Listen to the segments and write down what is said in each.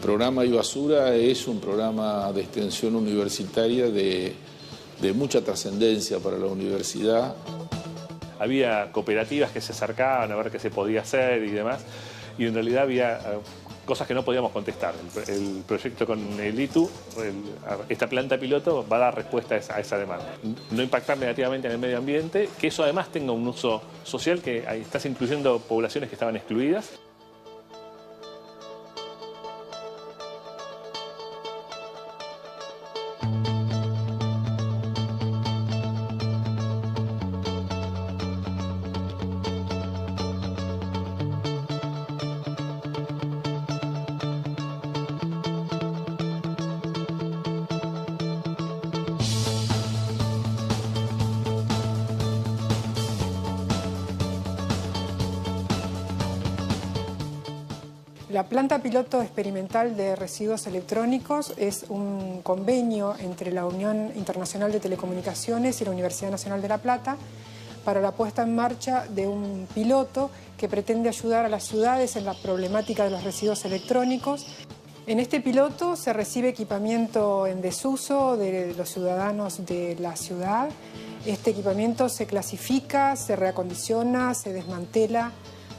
programa iBasura es un programa de extensión universitaria de mucha trascendencia para la universidad. Había cooperativas que se acercaban a ver qué se podía hacer y demás, y en realidad había cosas que no podíamos contestar. El proyecto con el ITU, esta planta piloto, va a dar respuesta a esa demanda. No impactar negativamente en el medio ambiente, que eso además tenga un uso social, que ahí estás incluyendo poblaciones que estaban excluidas. La planta piloto experimental de residuos electrónicos es un convenio entre la Unión Internacional de Telecomunicaciones y la Universidad Nacional de La Plata para la puesta en marcha de un piloto que pretende ayudar a las ciudades en la problemática de los residuos electrónicos. En este piloto se recibe equipamiento en desuso de los ciudadanos de la ciudad. Este equipamiento se clasifica, se reacondiciona, se desmantela,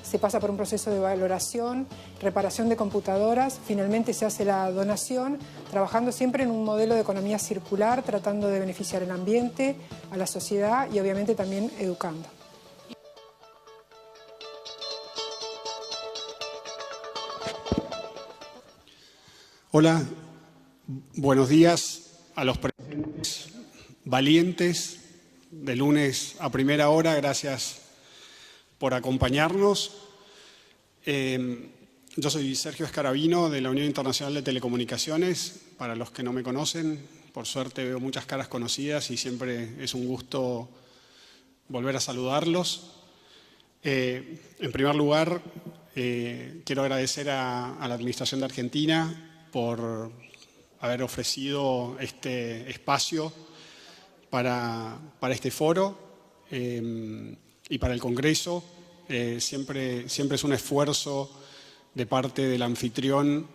se pasa por un proceso de valoración, reparación de computadoras, finalmente se hace la donación, trabajando siempre en un modelo de economía circular, tratando de beneficiar al ambiente, a la sociedad y obviamente también educando. Hola, buenos días a los presentes valientes de lunes a primera hora, gracias por acompañarnos. Yo soy Sergio Escarabino de la Unión Internacional de Telecomunicaciones. Para los que no me conocen, por suerte veo muchas caras conocidas y siempre es un gusto volver a saludarlos. En primer lugar, quiero agradecer a la Administración de Argentina por haber ofrecido este espacio para este foro y para el Congreso. Siempre es un esfuerzo de parte del anfitrión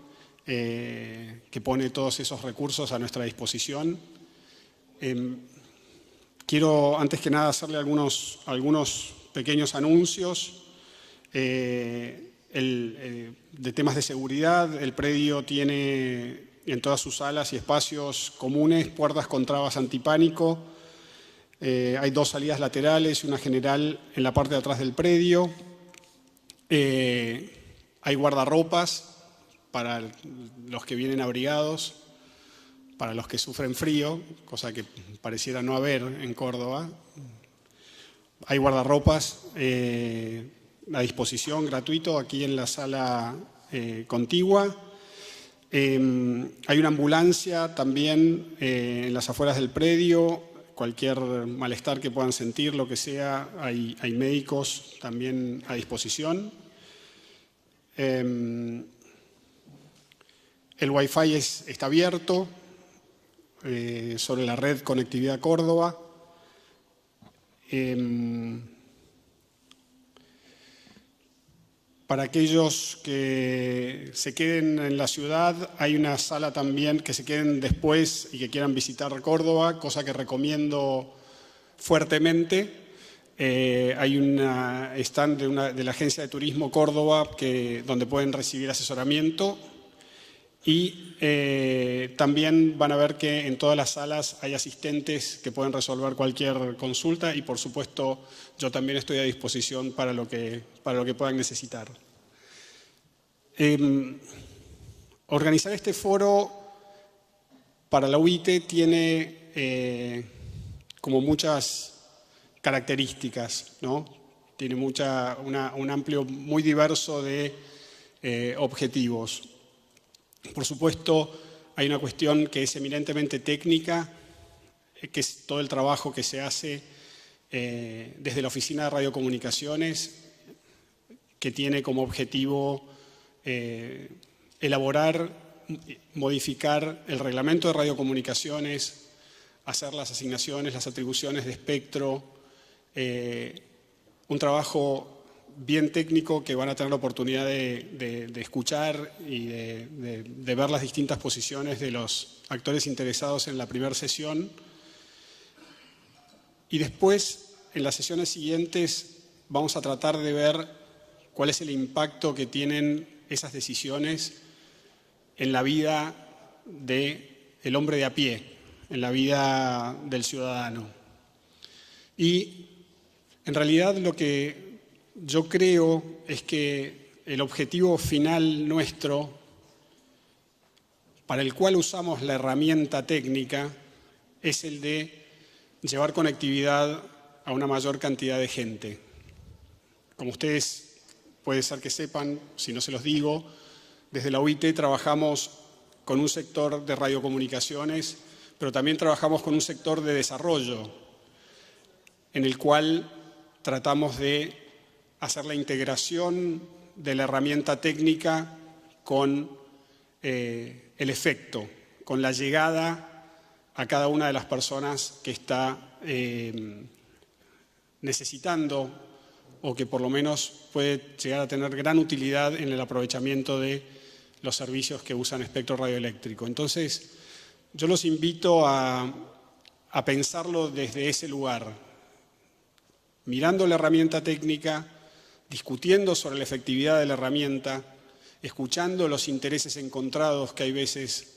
que pone todos esos recursos a nuestra disposición. Quiero antes que nada hacerle algunos pequeños anuncios de temas de seguridad. El predio tiene en todas sus salas y espacios comunes puertas con trabas antipánico. Hay 2 salidas laterales y una general en la parte de atrás del predio. Hay guardarropas para los que vienen abrigados, para los que sufren frío, cosa que pareciera no haber en Córdoba. Hay guardarropas a disposición gratuito aquí en la sala contigua. Hay una ambulancia también en las afueras del predio. Cualquier malestar que puedan sentir, lo que sea, hay médicos también a disposición. El Wi-Fi está abierto sobre la red Conectividad Córdoba. Para aquellos que se queden en la ciudad, hay una sala también que se queden después y que quieran visitar Córdoba, cosa que recomiendo fuertemente. Hay una stand de la Agencia de Turismo Córdoba donde pueden recibir asesoramiento. Y también van a ver que en todas las salas hay asistentes que pueden resolver cualquier consulta y, por supuesto, yo también estoy a disposición para lo que puedan necesitar. Organizar este foro para la UIT tiene como muchas características, ¿no? Tiene un amplio, muy diverso de objetivos. Por supuesto, hay una cuestión que es eminentemente técnica, que es todo el trabajo que se hace desde la Oficina de Radiocomunicaciones, que tiene como objetivo elaborar, modificar el reglamento de radiocomunicaciones, hacer las asignaciones, las atribuciones de espectro, un trabajo bien técnico que van a tener la oportunidad de escuchar y de ver las distintas posiciones de los actores interesados en la primera sesión. Y después, en las sesiones siguientes, vamos a tratar de ver cuál es el impacto que tienen esas decisiones en la vida del hombre de a pie, en la vida del ciudadano. Y en realidad lo que yo creo es que el objetivo final nuestro, para el cual usamos la herramienta técnica, es el de llevar conectividad a una mayor cantidad de gente. Como ustedes puede ser que sepan, si no se los digo, desde la UIT trabajamos con un sector de radiocomunicaciones, pero también trabajamos con un sector de desarrollo, en el cual tratamos de hacer la integración de la herramienta técnica con el efecto, con la llegada a cada una de las personas que está necesitando o que por lo menos puede llegar a tener gran utilidad en el aprovechamiento de los servicios que usan espectro radioeléctrico. Entonces, yo los invito a pensarlo desde ese lugar, mirando la herramienta técnica, discutiendo sobre la efectividad de la herramienta, escuchando los intereses encontrados que hay veces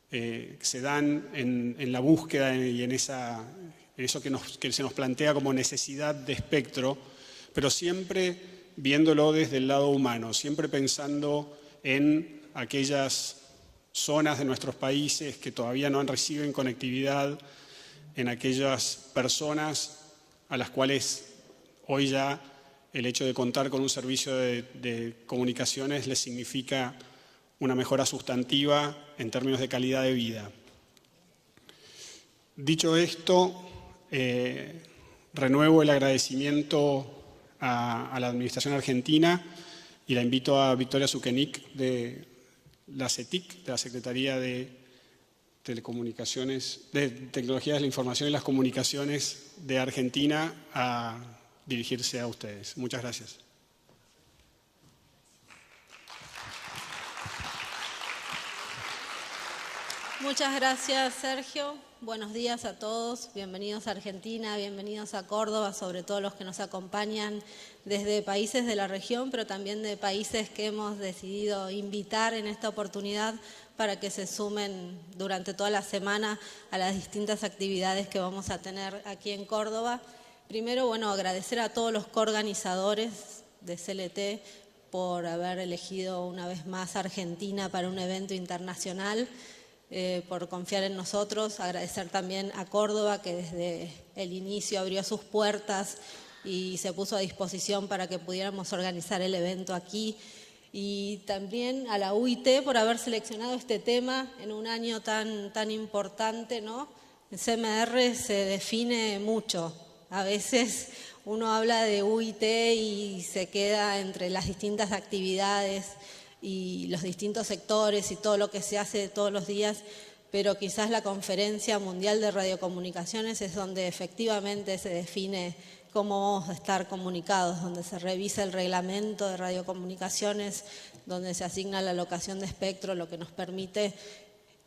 se dan en la búsqueda y en eso que se nos plantea como necesidad de espectro, pero siempre viéndolo desde el lado humano, siempre pensando en aquellas zonas de nuestros países que todavía no reciben conectividad, en aquellas personas a las cuales hoy ya el hecho de contar con un servicio de comunicaciones les significa una mejora sustantiva en términos de calidad de vida. Dicho esto, renuevo el agradecimiento a la Administración Argentina y la invito a Victoria Zucchenic de la CETIC, de la Secretaría de Telecomunicaciones, de Tecnologías de la Información y las Comunicaciones de Argentina, a dirigirse a ustedes. Muchas gracias. Muchas gracias, Sergio. Buenos días a todos. Bienvenidos a Argentina, bienvenidos a Córdoba, sobre todo los que nos acompañan desde países de la región, pero también de países que hemos decidido invitar en esta oportunidad para que se sumen durante toda la semana a las distintas actividades que vamos a tener aquí en Córdoba. Primero, agradecer a todos los coorganizadores de CLT por haber elegido una vez más Argentina para un evento internacional. Por confiar en nosotros, agradecer también a Córdoba, que desde el inicio abrió sus puertas y se puso a disposición para que pudiéramos organizar el evento aquí, y también a la UIT por haber seleccionado este tema en un año tan importante, ¿no? En CMR se define mucho, a veces uno habla de UIT y se queda entre las distintas actividades y los distintos sectores y todo lo que se hace todos los días, pero quizás la Conferencia Mundial de Radiocomunicaciones es donde efectivamente se define cómo vamos a estar comunicados, donde se revisa el reglamento de radiocomunicaciones, donde se asigna la alocación de espectro, lo que nos permite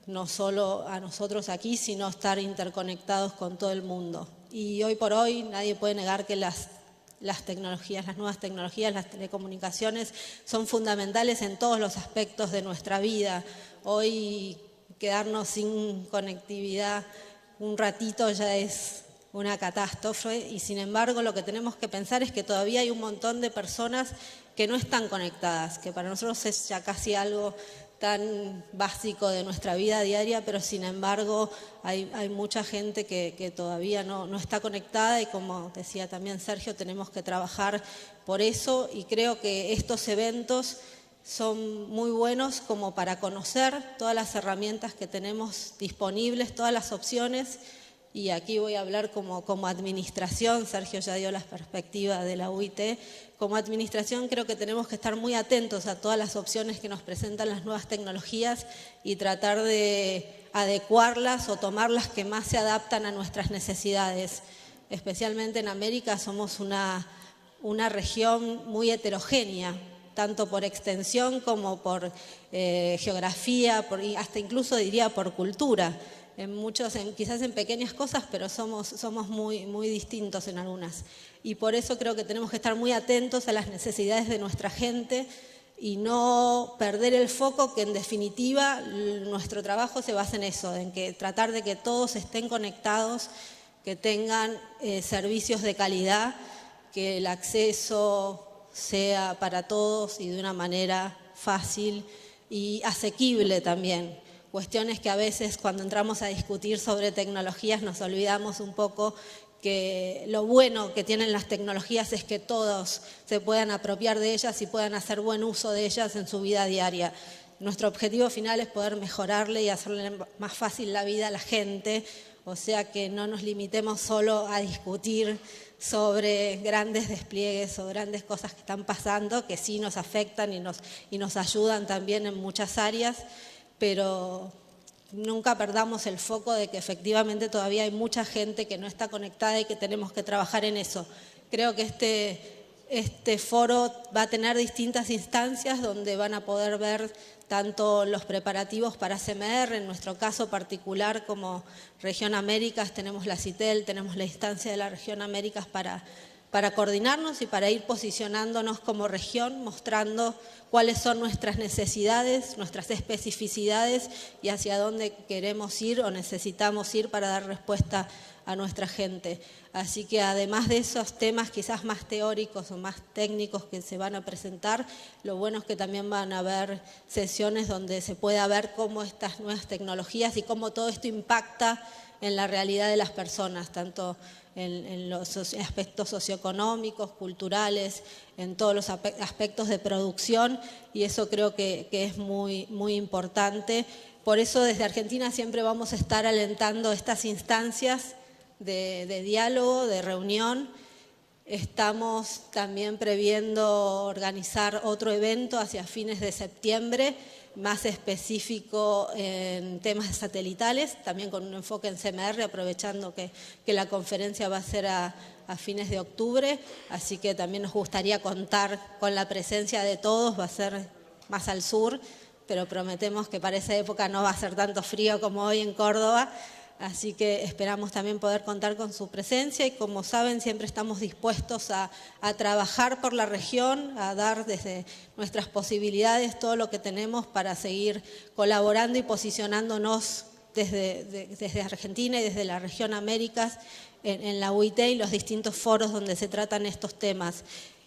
no solo a nosotros aquí, sino estar interconectados con todo el mundo. Y hoy por hoy nadie puede negar que las tecnologías, las nuevas tecnologías, las telecomunicaciones son fundamentales en todos los aspectos de nuestra vida. Hoy quedarnos sin conectividad un ratito ya es una catástrofe, y sin embargo lo que tenemos que pensar es que todavía hay un montón de personas que no están conectadas, que para nosotros es ya casi algo tan básico de nuestra vida diaria, pero sin embargo hay mucha gente que todavía no está conectada, y como decía también Sergio, tenemos que trabajar por eso, y creo que estos eventos son muy buenos como para conocer todas las herramientas que tenemos disponibles, todas las opciones. Y aquí voy a hablar como administración, Sergio ya dio las perspectivas de la UIT. Como administración creo que tenemos que estar muy atentos a todas las opciones que nos presentan las nuevas tecnologías y tratar de adecuarlas o tomar las que más se adaptan a nuestras necesidades. Especialmente en América somos una una región muy heterogénea, tanto por extensión como por geografía, hasta incluso diría por cultura. Quizás en pequeñas cosas, pero somos muy distintos en algunas. Y por eso creo que tenemos que estar muy atentos a las necesidades de nuestra gente y no perder el foco, que en definitiva nuestro trabajo se basa en eso, en tratar de que todos estén conectados, que tengan servicios de calidad, que el acceso sea para todos y de una manera fácil y asequible también. Cuestiones que a veces cuando entramos a discutir sobre tecnologías nos olvidamos un poco que lo bueno que tienen las tecnologías es que todos se puedan apropiar de ellas y puedan hacer buen uso de ellas en su vida diaria. Nuestro objetivo final es poder mejorarle y hacerle más fácil la vida a la gente, o sea que no nos limitemos solo a discutir sobre grandes despliegues o grandes cosas que están pasando, que sí nos afectan y nos ayudan también en muchas áreas, pero nunca perdamos el foco de que efectivamente todavía hay mucha gente que no está conectada y que tenemos que trabajar en eso. Creo que este foro va a tener distintas instancias donde van a poder ver tanto los preparativos para CMR, en nuestro caso particular como Región Américas, tenemos la CITEL, tenemos la instancia de la Región Américas para coordinarnos y para ir posicionándonos como región, mostrando cuáles son nuestras necesidades, nuestras especificidades y hacia dónde queremos ir o necesitamos ir para dar respuesta a nuestra gente. Así que además de esos temas quizás más teóricos o más técnicos que se van a presentar, lo bueno es que también van a haber sesiones donde se pueda ver cómo estas nuevas tecnologías y cómo todo esto impacta en la realidad de las personas, tanto en los aspectos socioeconómicos, culturales, en todos los aspectos de producción, y eso creo que es muy importante. Por eso desde Argentina siempre vamos a estar alentando estas instancias de diálogo, de reunión. Estamos también previendo organizar otro evento hacia fines de septiembre, más específico en temas satelitales, también con un enfoque en CMR, aprovechando que la conferencia va a ser a fines de octubre, así que también nos gustaría contar con la presencia de todos, va a ser más al sur, pero prometemos que para esa época no va a ser tanto frío como hoy en Córdoba, así que esperamos también poder contar con su presencia y como saben siempre estamos dispuestos a trabajar por la región, a dar desde nuestras posibilidades todo lo que tenemos para seguir colaborando y posicionándonos desde Argentina y desde la región Américas en la UIT y los distintos foros donde se tratan estos temas.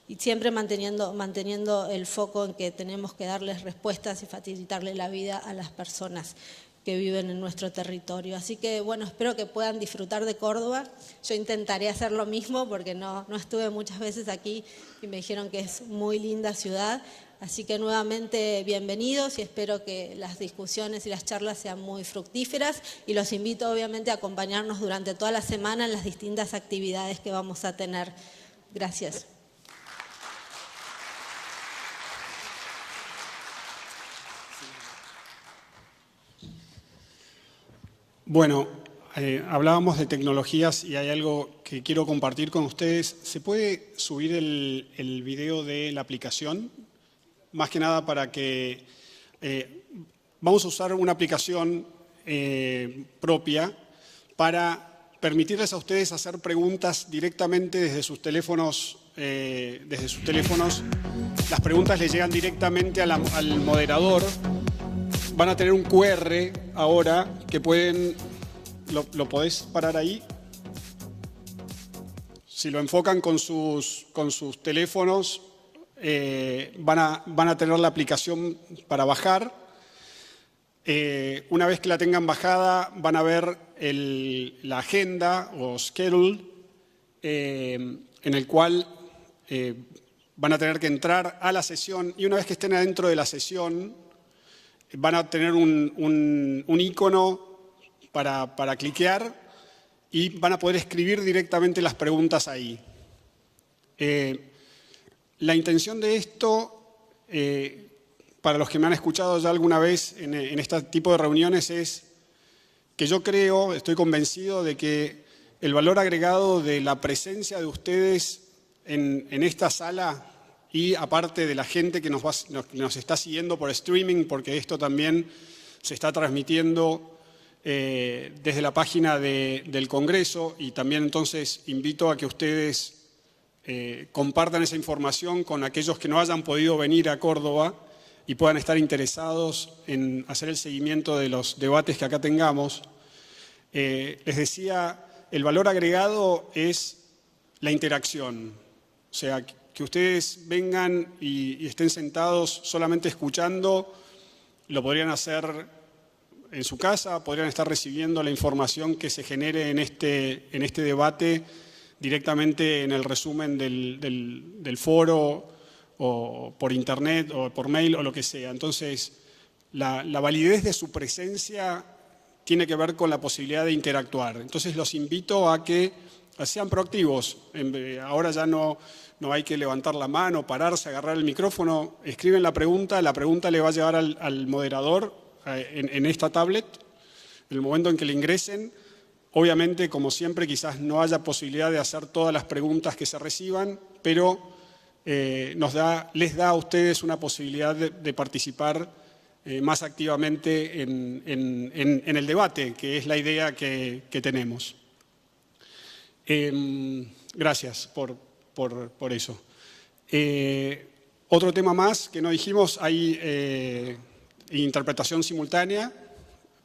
Y siempre manteniendo el foco en que tenemos que darles respuestas y facilitarle la vida a las personas que viven en nuestro territorio. Así que, bueno, espero que puedan disfrutar de Córdoba. Yo intentaré hacer lo mismo porque no estuve muchas veces aquí y me dijeron que es muy linda ciudad. Así que nuevamente bienvenidos y espero que las discusiones y las charlas sean muy fructíferas y los invito obviamente a acompañarnos durante toda la semana en las distintas actividades que vamos a tener. Gracias. Bueno, hablábamos de tecnologías y hay algo que quiero compartir con ustedes. ¿Se puede subir el video de la aplicación? Más que nada para que... vamos a usar una aplicación propia para permitirles a ustedes hacer preguntas directamente desde sus teléfonos. Las preguntas les llegan directamente al moderador. Van a tener un QR ahora que pueden... ¿Lo podés parar ahí? Si lo enfocan con sus teléfonos, van a tener la aplicación para bajar. Una vez que la tengan bajada, van a ver la agenda o schedule, en el cual van a tener que entrar a la sesión y una vez que estén adentro de la sesión, van a tener un icono para cliquear y van a poder escribir directamente las preguntas ahí. La intención de esto, para los que me han escuchado ya alguna vez en este tipo de reuniones, es que yo creo, estoy convencido de que el valor agregado de la presencia de ustedes en esta sala y aparte de la gente que nos está siguiendo por streaming, porque esto también se está transmitiendo desde la página del Congreso, y también entonces invito a que ustedes compartan esa información con aquellos que no hayan podido venir a Córdoba y puedan estar interesados en hacer el seguimiento de los debates que acá tengamos. Les decía, el valor agregado es la interacción, o sea, que ustedes vengan y estén sentados solamente escuchando, lo podrían hacer en su casa, podrían estar recibiendo la información que se genere en este debate directamente en el resumen del foro, o por internet, o por mail, o lo que sea. Entonces, la validez de su presencia tiene que ver con la posibilidad de interactuar. Entonces, los invito a que sean proactivos. Ahora ya no hay que levantar la mano, pararse, agarrar el micrófono, escriben la pregunta le va a llegar al moderador en esta tablet. En el momento en que le ingresen, obviamente, como siempre, quizás no haya posibilidad de hacer todas las preguntas que se reciban, pero les da a ustedes una posibilidad de participar más activamente en el debate, que es la idea que tenemos. Gracias por eso. Otro tema más que no dijimos, hay interpretación simultánea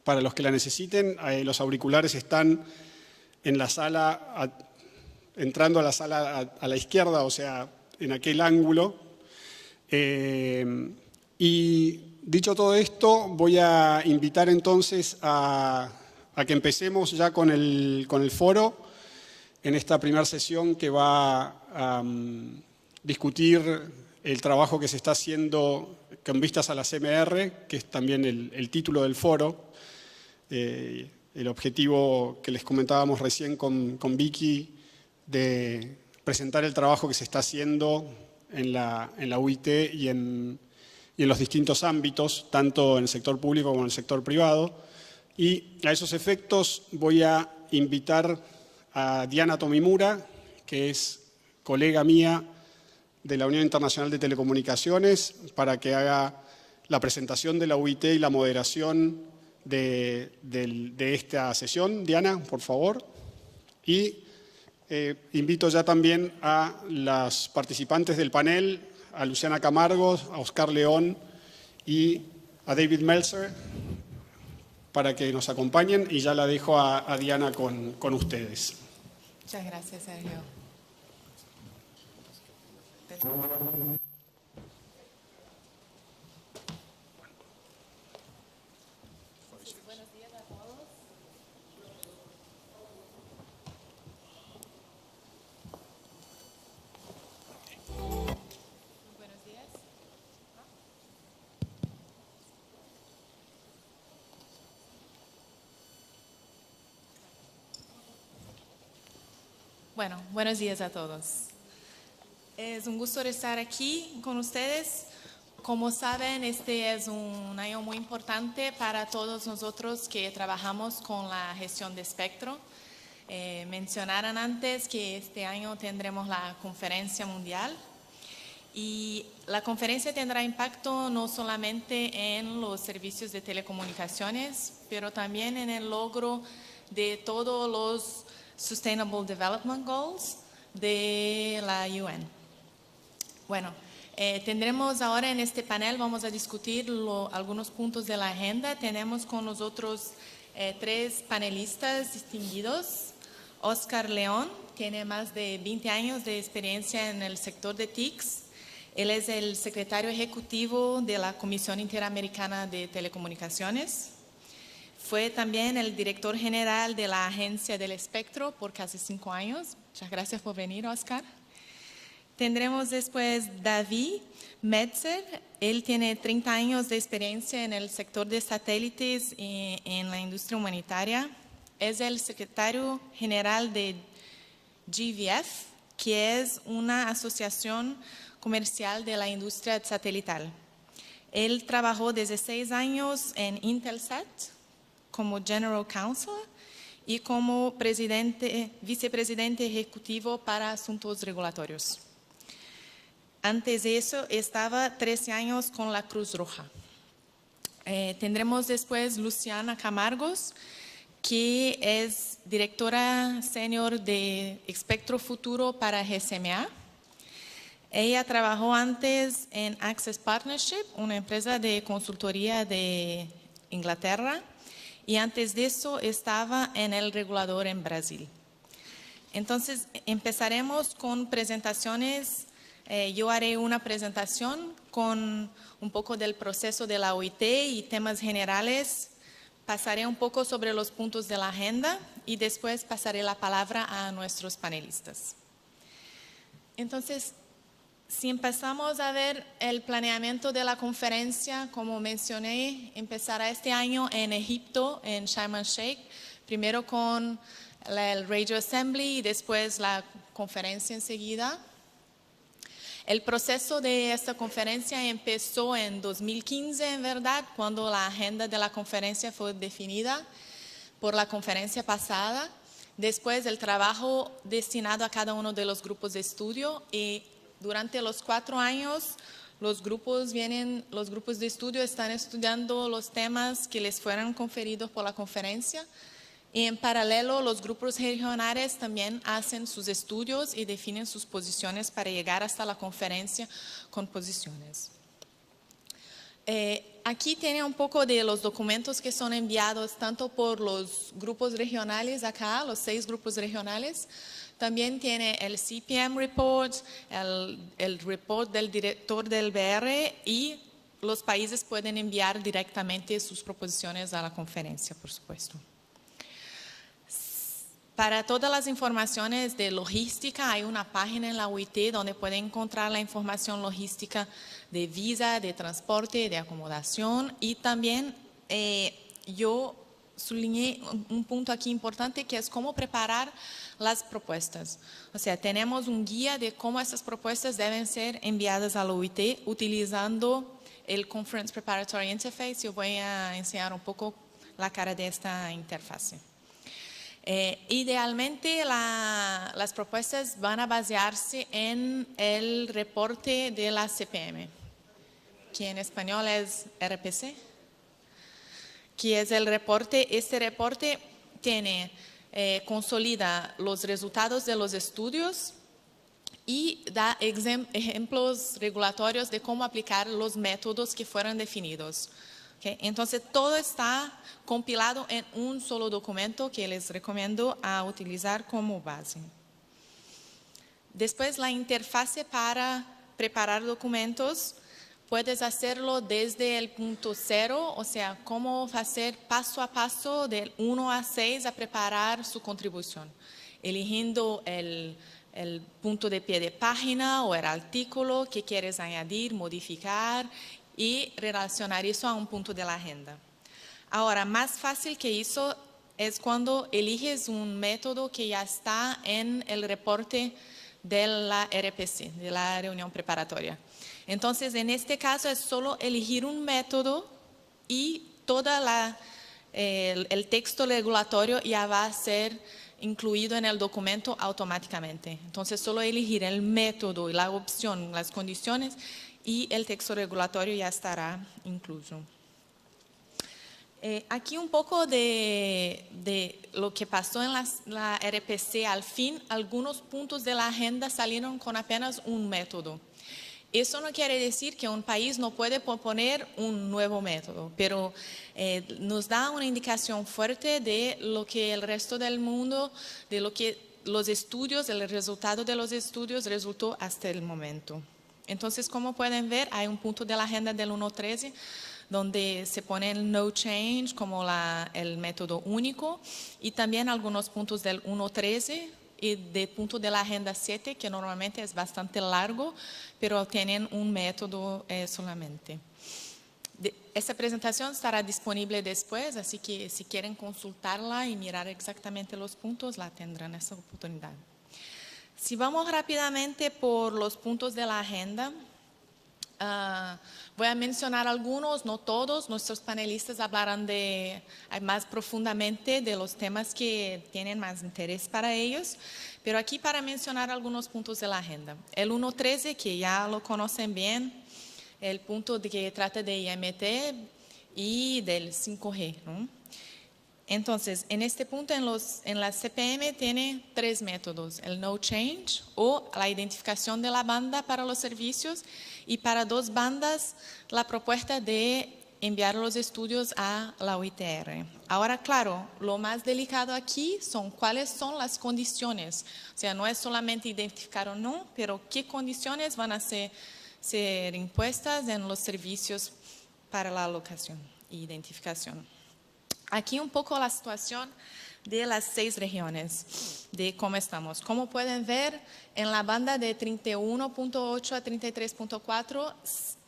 para los que la necesiten. Los auriculares están en la sala, entrando a la sala a la izquierda, o sea, en aquel ángulo. Y dicho todo esto, voy a invitar entonces a que empecemos ya con el foro, en esta primera sesión que va a discutir el trabajo que se está haciendo con vistas a la CMR, que es también el título del foro. El objetivo que les comentábamos recién con Vicky de presentar el trabajo que se está haciendo en la UIT y en los distintos ámbitos, tanto en el sector público como en el sector privado. Y a esos efectos voy a invitar a Diana Tomimura, que es colega mía de la Unión Internacional de Telecomunicaciones, para que haga la presentación de la UIT y la moderación de esta sesión. Diana, por favor. Y invito ya también a las participantes del panel, a Luciana Camargo, a Oscar León y a David Meltzer, para que nos acompañen, y ya la dejo a Diana con ustedes. Muchas gracias, Sergio. Buenos días a todos. Buenos días. Bueno, buenos días a todos. Es un gusto estar aquí con ustedes. Como saben, este es un año muy importante para todos nosotros que trabajamos con la gestión de espectro. Mencionaron antes que este año tendremos la conferencia mundial, y la conferencia tendrá impacto no solamente en los servicios de telecomunicaciones, pero también en el logro de todos los Sustainable Development Goals de la UN. Bueno, tendremos ahora en este panel, vamos a discutir algunos puntos de la agenda. Tenemos con nosotros 3 panelistas distinguidos. Oscar León tiene más de 20 años de experiencia en el sector de TICs. Él es el secretario ejecutivo de la Comisión Interamericana de Telecomunicaciones. Fue también el director general de la Agencia del Espectro por casi 5 años. Muchas gracias por venir, Oscar. Tendremos después David Meltzer. Él tiene 30 años de experiencia en el sector de satélites y en la industria humanitaria. Es el secretario general de GVF, que es una asociación comercial de la industria satelital. Él trabajó desde 6 años en Intelsat como General Counsel y como vicepresidente ejecutivo para asuntos regulatorios. Antes de eso estaba 13 años con la Cruz Roja. Tendremos después Luciana Camargos, que es directora senior de Espectro Futuro para GSMA. Ella trabajó antes en Access Partnership, una empresa de consultoría de Inglaterra, y antes de eso estaba en el regulador en Brasil. Entonces, empezaremos con presentaciones. Yo haré una presentación con un poco del proceso de la OIT y temas generales. Pasaré un poco sobre los puntos de la agenda y después pasaré la palabra a nuestros panelistas. Entonces, si empezamos a ver el planeamiento de la conferencia, como mencioné, empezará este año en Egipto, en Sharm el Sheikh, primero con el Radio Assembly y después la conferencia enseguida. El proceso de esta conferencia empezó en 2015, en verdad, cuando la agenda de la conferencia fue definida por la conferencia pasada. Después el trabajo destinado a cada uno de los grupos de estudio, y durante los 4 años los grupos de estudio están estudiando los temas que les fueron conferidos por la conferencia. Y en paralelo, los grupos regionales también hacen sus estudios y definen sus posiciones para llegar hasta la conferencia con posiciones. Aquí tiene un poco de los documentos que son enviados tanto por los grupos regionales acá, los 6 grupos regionales. También tiene el CPM report, el report del director del BR, y los países pueden enviar directamente sus proposiciones a la conferencia, por supuesto. Para todas las informaciones de logística, hay una página en la OIT donde pueden encontrar la información logística de visa, de transporte, de acomodación. Y también yo sublineé un punto aquí importante, que es cómo preparar las propuestas. O sea, tenemos un guía de cómo estas propuestas deben ser enviadas a la OIT utilizando el Conference Preparatory Interface. Yo voy a enseñar un poco la cara de esta interfase. Idealmente las propuestas van a basearse en el reporte de la CPM, que en español es RPC, que es el reporte. Este reporte consolida los resultados de los estudios y da ejemplos regulatorios de cómo aplicar los métodos que fueron definidos. Okay. Entonces, todo está compilado en un solo documento que les recomiendo a utilizar como base. Después, la interfase para preparar documentos, puedes hacerlo desde el punto 0, o sea, cómo hacer paso a paso del 1 a 6 a preparar su contribución, eligiendo el punto de pie de página o el artículo que quieres añadir, modificar, y relacionar eso a un punto de la agenda. Ahora, más fácil que eso es cuando eliges un método que ya está en el reporte de la RPC, de la reunión preparatoria. Entonces, en este caso es solo elegir un método y todo el texto regulatorio ya va a ser incluido en el documento automáticamente. Entonces, solo elegir el método y la opción, las condiciones, y el texto regulatorio ya estará incluso. Aquí un poco de lo que pasó en la RPC. Al fin, algunos puntos de la agenda salieron con apenas un método. Eso no quiere decir que un país no puede proponer un nuevo método, pero nos da una indicación fuerte de lo que el resto del mundo, de lo que los estudios, el resultado de los estudios resultó hasta el momento. Entonces, como pueden ver, hay un punto de la agenda del 1.13 donde se pone el no change como el método único, y también algunos puntos del 1.13 y del punto de la agenda 7, que normalmente es bastante largo, pero tienen un método solamente. Esta presentación estará disponible después, así que si quieren consultarla y mirar exactamente los puntos, la tendrán esa oportunidad. Si vamos rápidamente por los puntos de la agenda, Voy a mencionar algunos, no todos. Nuestros panelistas hablarán más profundamente de los temas que tienen más interés para ellos. Pero aquí para mencionar algunos puntos de la agenda. El 1.13, que ya lo conocen bien, el punto que trata de IMT y del 5G, ¿no? Entonces, en este punto, en la CPM tiene 3 métodos: el no change o la identificación de la banda para los servicios, y para 2 bandas la propuesta de enviar los estudios a la UITR. Ahora, claro, lo más delicado aquí son cuáles son las condiciones. O sea, no es solamente identificar o no, pero qué condiciones van a ser impuestas en los servicios para la alocación e identificación. Aquí un poco la situación de las 6 regiones, de cómo estamos. Como pueden ver, en la banda de 31.8 a 33.4,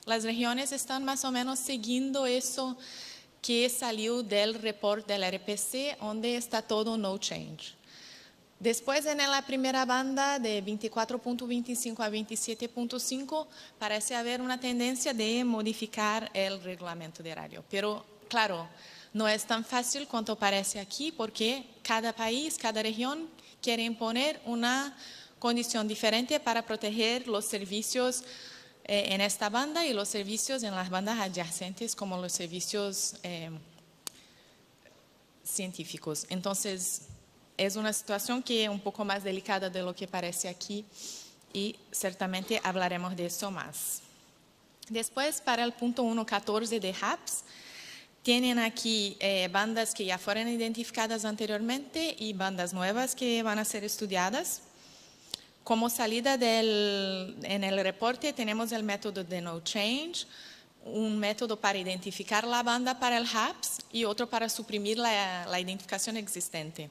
las regiones están más o menos siguiendo eso que salió del report del RPC, donde está todo no change. Después, en la primera banda de 24.25 a 27.5, parece haber una tendencia de modificar el reglamento de radio. Pero, claro, no es tan fácil cuanto parece aquí, porque cada país, cada región quiere imponer una condición diferente para proteger los servicios en esta banda y los servicios en las bandas adyacentes, como los servicios científicos. Entonces, es una situación que es un poco más delicada de lo que parece aquí, y ciertamente hablaremos de eso más. Después, para el punto 1.14 de HAPS, tienen aquí bandas que ya fueron identificadas anteriormente y bandas nuevas que van a ser estudiadas. Como salida en el reporte tenemos el método de no change, un método para identificar la banda para el HAPS y otro para suprimir la identificación existente.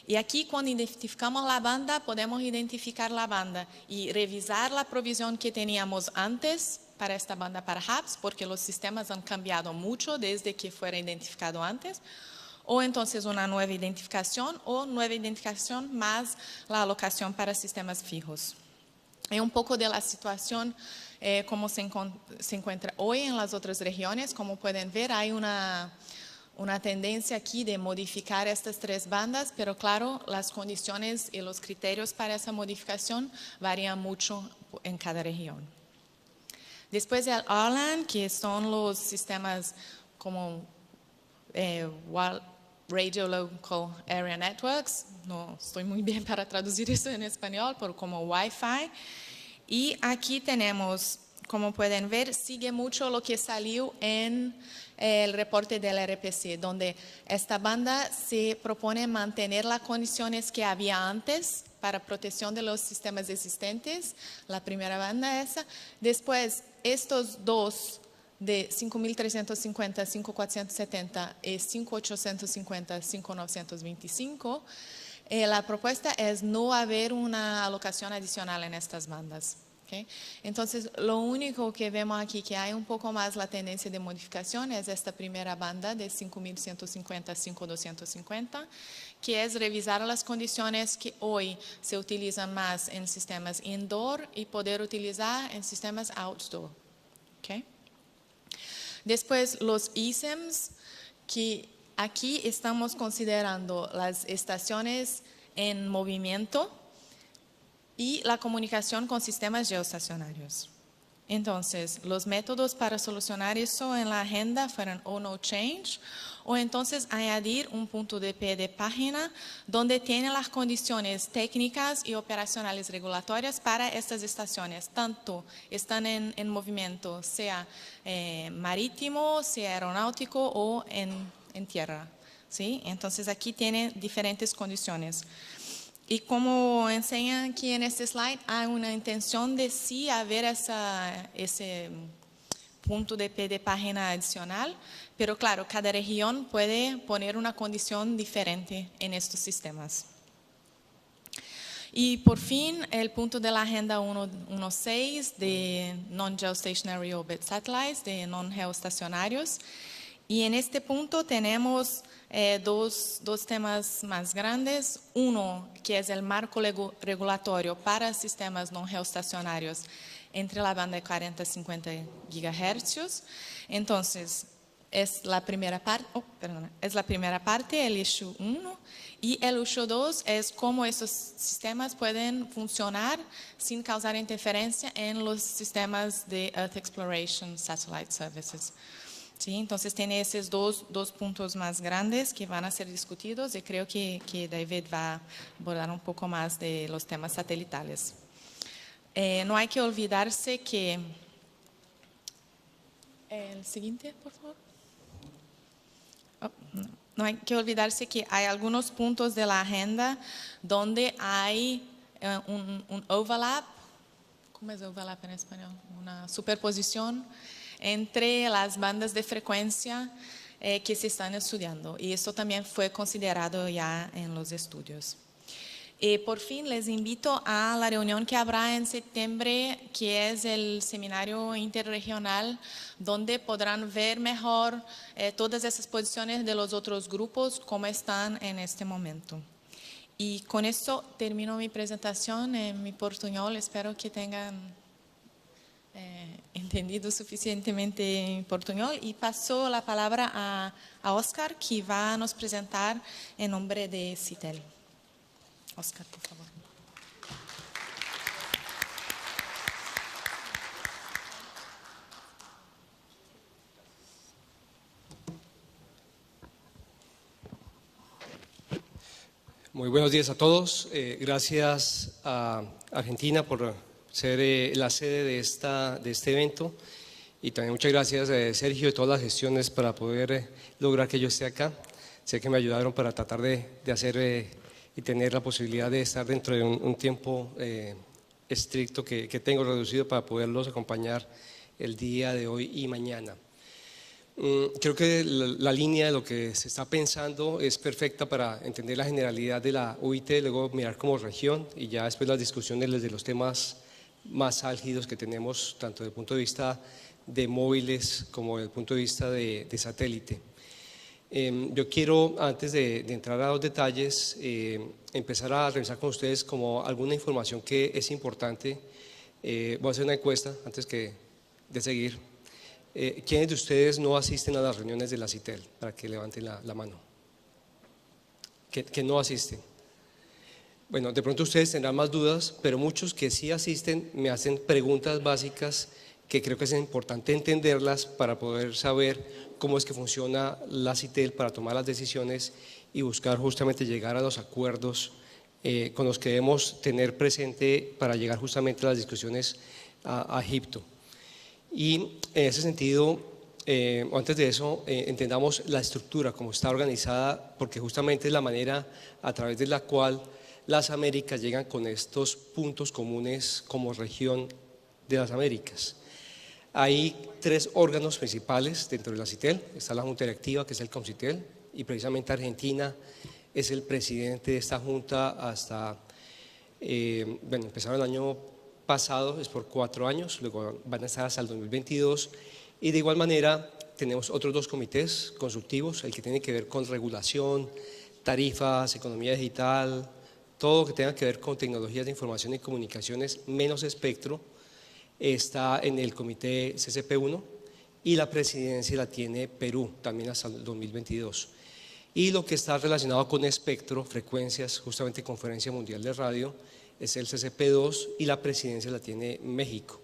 Y aquí, cuando identificamos la banda, podemos identificar la banda y revisar la provisión que teníamos antes para esta banda para HAPS, porque los sistemas han cambiado mucho desde que fuera identificado antes, o entonces una nueva identificación o nueva identificación más la alocación para sistemas fijos. Es un poco de la situación como se encuentra hoy en las otras regiones. Como pueden ver, hay una tendencia aquí de modificar estas 3 bandas, pero claro, las condiciones y los criterios para esa modificación varían mucho en cada región. Después el RLAN, que son los sistemas como Radio Local Area Networks, no estoy muy bien para traducir eso en español, pero como Wi-Fi. Y aquí tenemos, como pueden ver, sigue mucho lo que salió en el reporte del RPC, donde esta banda se propone mantener las condiciones que había antes para protección de los sistemas existentes. La primera banda esa. Después, estos 2 de 5.350, 5.470 y 5.850, 5.925, la propuesta es no haber una alocación adicional en estas bandas. ¿Okay? Entonces, lo único que vemos aquí que hay un poco más la tendencia de modificación es esta primera banda de 5.150 a 5.250, que es revisar las condiciones que hoy se utilizan más en sistemas indoor y poder utilizar en sistemas outdoor. ¿Okay? Después, los ISEMs, que aquí estamos considerando las estaciones en movimiento y la comunicación con sistemas geoestacionarios. Entonces, los métodos para solucionar eso en la agenda fueron o no change, o entonces añadir un punto de pie de página donde tiene las condiciones técnicas y operacionales regulatorias para estas estaciones, tanto están en movimiento, sea marítimo, sea aeronáutico o en tierra. ¿Sí? Entonces, aquí tiene diferentes condiciones. Y como enseñan aquí en este slide, hay una intención de sí haber ese punto de pie de página adicional, pero claro, cada región puede poner una condición diferente en estos sistemas. Y por fin, el punto de la agenda 1.6 de Non-Geostationary Orbit Satellites, de non-geoestacionarios. Y en este punto tenemos dos temas más grandes. Uno, que es el marco regulatorio para sistemas no geoestacionarios entre la banda de 40 y 50 GHz. Entonces, es la primera parte, el issue 1, y el issue 2 es cómo estos sistemas pueden funcionar sin causar interferencia en los sistemas de Earth Exploration Satellite Services. ¿Sí? Entonces tiene esos dos puntos más grandes que van a ser discutidos y creo que David va a abordar un poco más de los temas satelitales. No hay que olvidarse que... El siguiente, por favor. No hay que olvidarse que hay algunos puntos de la agenda donde hay un overlap. ¿Cómo es overlap en español? Una superposición entre las bandas de frecuencia que se están estudiando. Y esto también fue considerado ya en los estudios. Por fin les invito a la reunión que habrá en septiembre, que es el seminario interregional, donde podrán ver mejor todas esas posiciones de los otros grupos, cómo están en este momento. Y con esto termino mi presentación en mi portuñol. Espero que tengan entendido suficientemente en portuñol. Y paso la palabra a Oscar, que va a nos presentar en nombre de CITEL. Oscar, por favor. Muy buenos días a todos. Gracias a Argentina por ser la sede de este evento. Y también muchas gracias a Sergio y todas las gestiones para poder lograr que yo esté acá. Sé que me ayudaron para tratar de hacer y tener la posibilidad de estar dentro de un tiempo estricto que tengo reducido para poderlos acompañar el día de hoy y mañana. Creo que la línea de lo que se está pensando es perfecta para entender la generalidad de la UIT, luego mirar como región y ya después las discusiones desde los temas más álgidos que tenemos, tanto desde el punto de vista de móviles como desde el punto de vista de satélite. Yo quiero, antes de entrar a los detalles, empezar a revisar con ustedes como alguna información que es importante. Voy a hacer una encuesta antes de seguir. ¿Quiénes de ustedes no asisten a las reuniones de la CITEL? Para que levanten la mano. ¿Que no asisten? Bueno, de pronto ustedes tendrán más dudas, pero muchos que sí asisten me hacen preguntas básicas que creo que es importante entenderlas para poder saber cómo es que funciona la CITEL para tomar las decisiones y buscar justamente llegar a los acuerdos con los que debemos tener presente para llegar justamente a las discusiones a Egipto. Y en ese sentido, antes de eso, entendamos la estructura, cómo está organizada, porque justamente es la manera a través de la cual las Américas llegan con estos puntos comunes como región de las Américas. Hay 3 órganos principales dentro de la CITEL. Está la Junta Directiva, que es el COMCITEL, y precisamente Argentina es el presidente de esta junta hasta, empezaron el año pasado, es por 4 años, luego van a estar hasta el 2022, y de igual manera tenemos otros 2 comités consultivos, el que tiene que ver con regulación, tarifas, economía digital, todo lo que tenga que ver con tecnologías de información y comunicaciones, menos espectro, está en el comité CCP1 y la presidencia la tiene Perú también hasta el 2022. Y lo que está relacionado con espectro, frecuencias, justamente Conferencia Mundial de Radio, es el CCP2 y la presidencia la tiene México.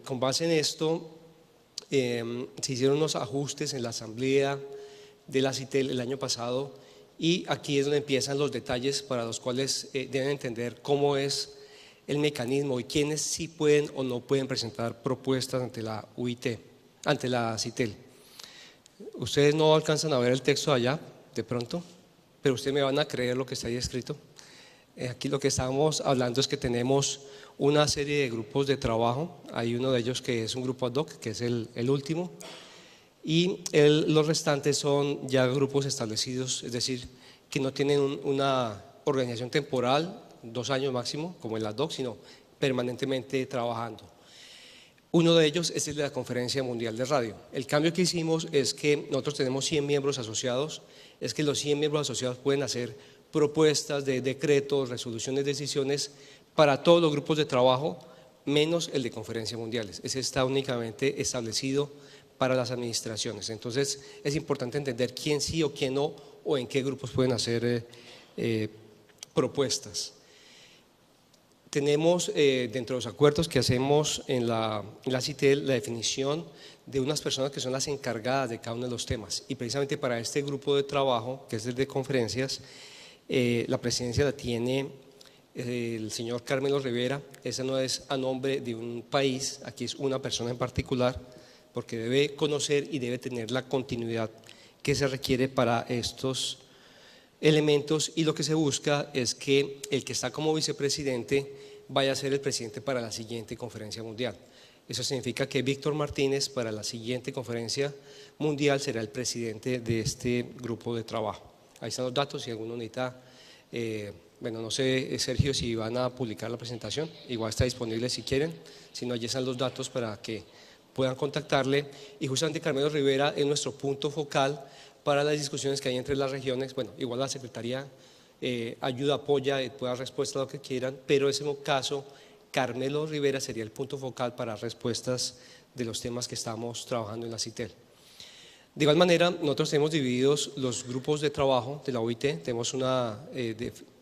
Con base en esto, se hicieron unos ajustes en la asamblea de la CITEL el año pasado y aquí es donde empiezan los detalles para los cuales deben entender cómo es el mecanismo y quiénes sí pueden o no pueden presentar propuestas ante la UIT, ante la CITEL. Ustedes no alcanzan a ver el texto allá, de pronto, pero ustedes me van a creer lo que está ahí escrito. Aquí lo que estamos hablando es que tenemos una serie de grupos de trabajo. Hay uno de ellos que es un grupo ad hoc, que es el último, y los restantes son ya grupos establecidos, es decir, que no tienen una organización temporal, 2 años máximo, como el ad hoc, sino permanentemente trabajando. Uno de ellos es el de la Conferencia Mundial de Radio. El cambio que hicimos es que nosotros tenemos 100 miembros asociados, es que los 100 miembros asociados pueden hacer propuestas de decretos, resoluciones, decisiones para todos los grupos de trabajo, menos el de conferencias mundiales. Ese está únicamente establecido para las administraciones. Entonces es importante entender quién sí o quién no, o en qué grupos pueden hacer propuestas. Tenemos dentro de los acuerdos que hacemos en la CITEL la definición de unas personas que son las encargadas de cada uno de los temas, y precisamente para este grupo de trabajo, que es el de conferencias, la presidencia la tiene el señor Carmelo Rivera. Esa no es a nombre de un país, aquí es una persona en particular, porque debe conocer y debe tener la continuidad que se requiere para estos elementos, y lo que se busca es que el que está como vicepresidente vaya a ser el presidente para la siguiente conferencia mundial. Eso significa que Víctor Martínez para la siguiente conferencia mundial será el presidente de este grupo de trabajo. Ahí están los datos, si alguno necesita, bueno, no sé, Sergio, si van a publicar la presentación, igual está disponible si quieren, si no, allí están los datos para que puedan contactarle. Y justamente Carmelo Rivera es nuestro punto focal para las discusiones que hay entre las regiones. Bueno, igual la Secretaría ayuda, apoya, puede dar respuesta a lo que quieran, pero en ese caso Carmelo Rivera sería el punto focal para respuestas de los temas que estamos trabajando en la CITEL. De igual manera, nosotros tenemos divididos los grupos de trabajo de la OIT, tenemos una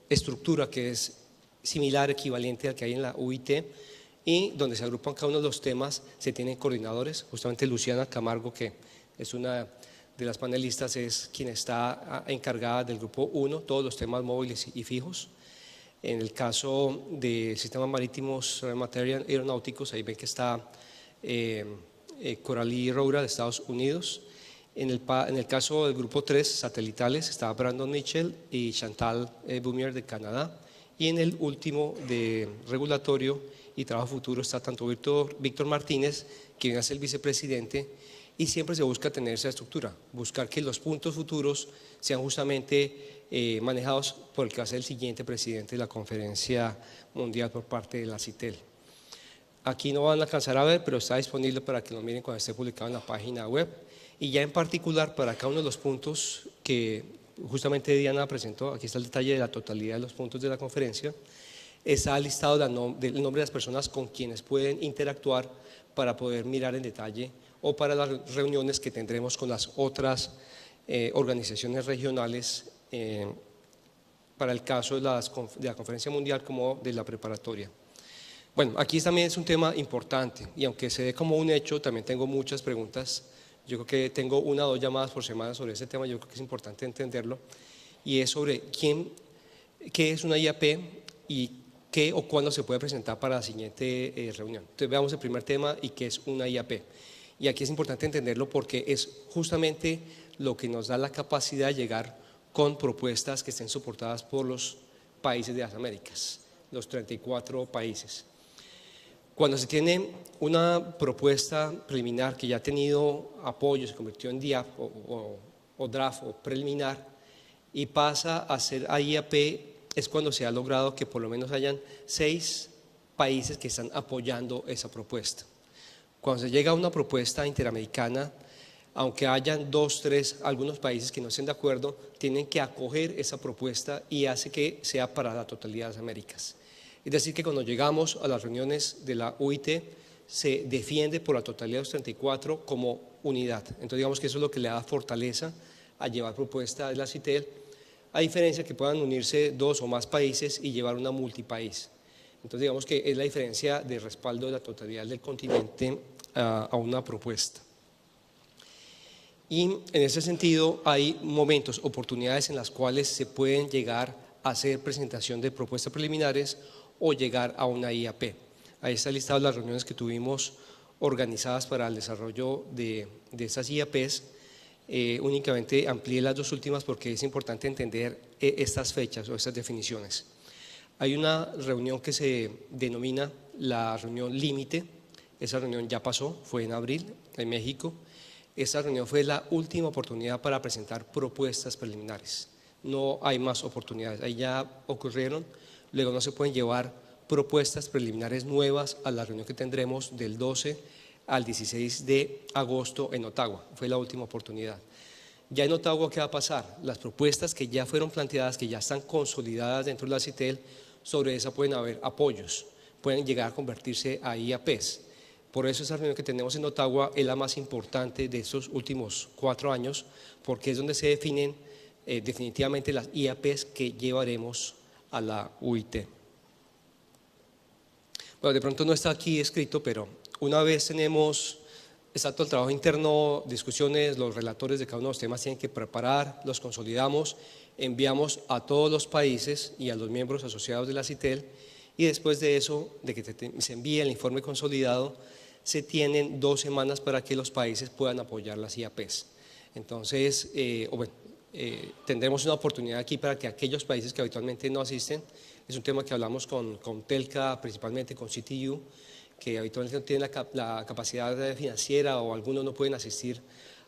estructura que es similar, equivalente al que hay en la UIT, y donde se agrupan cada uno de los temas, se tienen coordinadores. Justamente Luciana Camargo, que es una de las panelistas, es quien está encargada del grupo 1, todos los temas móviles y fijos. En el caso de sistemas marítimos aeronáuticos, ahí ven que está Coralie Roura de Estados Unidos. En el caso del grupo 3, satelitales, está Brandon Mitchell y Chantal Boumier de Canadá. Y en el último de regulatorio y trabajo futuro está tanto Víctor Martínez, que viene a ser el vicepresidente, y siempre se busca tener esa estructura, buscar que los puntos futuros sean justamente manejados por el que va a ser el siguiente presidente de la conferencia mundial por parte de la CITEL. Aquí no van a alcanzar a ver, pero está disponible para que lo miren cuando esté publicado en la página web. Y ya en particular para cada uno de los puntos que justamente Diana presentó, aquí está el detalle de la totalidad de los puntos de la conferencia, está listado el nombre de las personas con quienes pueden interactuar para poder mirar en detalle, o para las reuniones que tendremos con las otras organizaciones regionales, para el caso de la conferencia mundial como de la preparatoria. Bueno, aquí también es un tema importante, y aunque se ve como un hecho, también tengo muchas preguntas. Yo creo que tengo 1 o 2 llamadas por semana sobre este tema. Yo creo que es importante entenderlo, y es sobre qué es una IAP y qué o cuándo se puede presentar para la siguiente reunión. Entonces veamos el primer tema, y qué es una IAP. Y aquí es importante entenderlo porque es justamente lo que nos da la capacidad de llegar con propuestas que estén soportadas por los países de las Américas, los 34 países. Cuando se tiene una propuesta preliminar que ya ha tenido apoyo, se convirtió en DIAP o draft o preliminar, y pasa a ser IAP, es cuando se ha logrado que por lo menos hayan 6 países que están apoyando esa propuesta. Cuando se llega a una propuesta interamericana, aunque hayan 2, 3, algunos países que no estén de acuerdo, tienen que acoger esa propuesta, y hace que sea para la totalidad de las Américas. Es decir, que cuando llegamos a las reuniones de la UIT, se defiende por la totalidad de los 34 como unidad. Entonces digamos que eso es lo que le da fortaleza a llevar propuesta de la CITEL, a diferencia que puedan unirse 2 o más países y llevar una multipaís. Entonces digamos que es la diferencia de respaldo de la totalidad del continente a una propuesta. Y en ese sentido hay momentos, oportunidades en las cuales se pueden llegar a hacer presentación de propuestas preliminares o llegar a una IAP. Ahí está listado las reuniones que tuvimos organizadas para el desarrollo de esas IAPs. Únicamente amplié las 2 últimas porque es importante entender estas fechas o estas definiciones. Hay una reunión que se denomina la reunión límite. Esa reunión ya pasó, fue en abril en México. Esa reunión fue la última oportunidad para presentar propuestas preliminares. No hay más oportunidades, ahí ya ocurrieron. Luego no se pueden llevar propuestas preliminares nuevas a la reunión que tendremos del 12 al 16 de agosto en Ottawa. Fue la última oportunidad. Ya en Ottawa, ¿qué va a pasar? Las propuestas que ya fueron planteadas, que ya están consolidadas dentro de la CITEL, sobre esa pueden haber apoyos. pueden llegar a convertirse a IAPs. Por eso esa reunión que tenemos en Ottawa es la más importante de estos últimos 4 años, porque es donde se definen definitivamente las IAPs que llevaremos a la UIT. Bueno, de pronto no está aquí escrito, pero una vez tenemos exacto el trabajo interno, discusiones, los relatores de cada uno de los temas tienen que preparar, los consolidamos, enviamos a todos los países y a los miembros asociados de la CITEL, y después de eso, de que se envíe el informe consolidado, se tienen 2 semanas para que los países puedan apoyar las IAPs. Entonces, tendremos una oportunidad aquí para que aquellos países que habitualmente no asisten, es un tema que hablamos con Telca, principalmente con CTU, que habitualmente no tienen la capacidad financiera o algunos no pueden asistir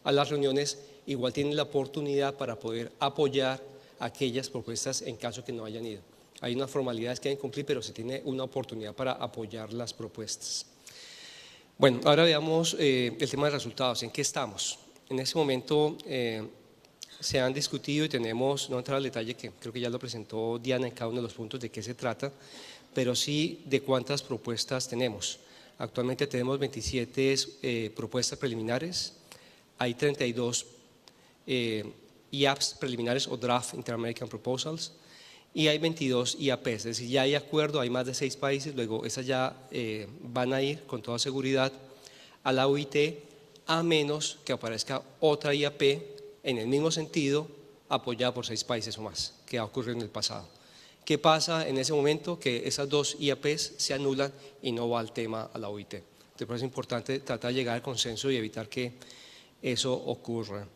a las reuniones, igual tienen la oportunidad para poder apoyar aquellas propuestas en caso que no hayan ido. Hay unas formalidades que hay que cumplir, pero se tiene una oportunidad para apoyar las propuestas. Bueno, ahora veamos el tema de resultados. ¿En qué estamos? En ese momento se han discutido y tenemos, no entrar al detalle que creo que ya lo presentó Diana en cada uno de los puntos de qué se trata, pero sí de cuántas propuestas tenemos. Actualmente tenemos 27 propuestas preliminares, hay 32 IAPs preliminares o Draft Inter-American Proposals, y hay 22 IAPs, es decir, ya hay acuerdo, hay más de 6 países, luego esas ya van a ir con toda seguridad a la UIT, a menos que aparezca otra IAP en el mismo sentido, apoyada por 6 países o más, que ha ocurrido en el pasado. ¿Qué pasa en ese momento? Que esas 2 IAPs se anulan y no va el tema a la UIT. Entonces, por eso es importante tratar de llegar al consenso y evitar que eso ocurra.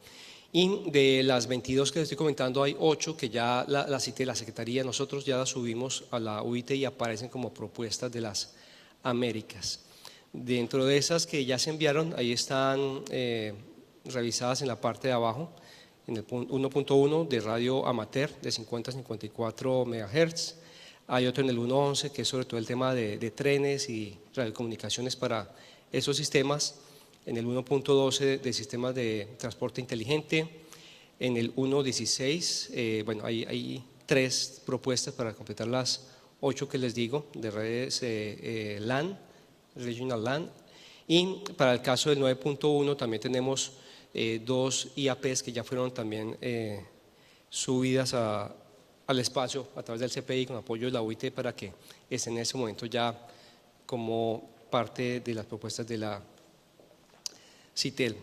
Y de las 22 que les estoy comentando, hay 8 que ya la Secretaría, nosotros ya las subimos a la UIT y aparecen como propuestas de las Américas. Dentro de esas que ya se enviaron, ahí están revisadas en la parte de abajo, en el 1.1 de radio amateur de 50 a 54 MHz. Hay otro en el 1.11 que es sobre todo el tema de trenes y radiocomunicaciones para esos sistemas. En el 1.12 de sistemas de transporte inteligente. En el 1.16, bueno, hay 3 propuestas para completar las 8 que les digo, de redes LAN, Regional LAN. Y para el caso del 9.1 también tenemos 2 IAPs que ya fueron también subidas al espacio a través del CPI con apoyo de la UIT para que estén en ese momento ya como parte de las propuestas de la CITEL.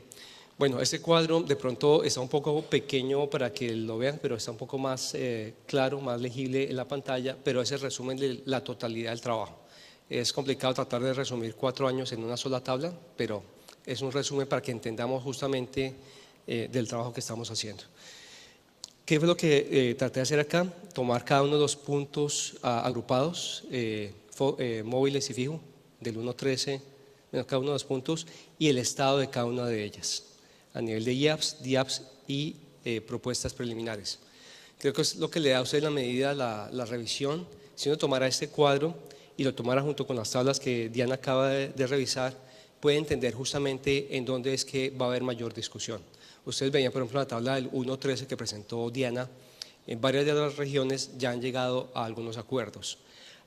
Bueno, este cuadro de pronto está un poco pequeño para que lo vean, pero está un poco más claro, más legible en la pantalla, pero es el resumen de la totalidad del trabajo. Es complicado tratar de resumir 4 años en una sola tabla, pero es un resumen para que entendamos justamente del trabajo que estamos haciendo. ¿Qué fue lo que traté de hacer acá? Tomar cada uno de los puntos agrupados, móviles y fijo, del 1.13, cada uno de los puntos, y el estado de cada una de ellas, a nivel de IAPs, DIAPs y propuestas preliminares. Creo que es lo que le da a usted la medida, la revisión. Si uno tomara este cuadro y lo tomara junto con las tablas que Diana acaba de revisar, puede entender justamente en dónde es que va a haber mayor discusión. Ustedes veían, por ejemplo, la tabla del 1.13 que presentó Diana, en varias de las regiones ya han llegado a algunos acuerdos.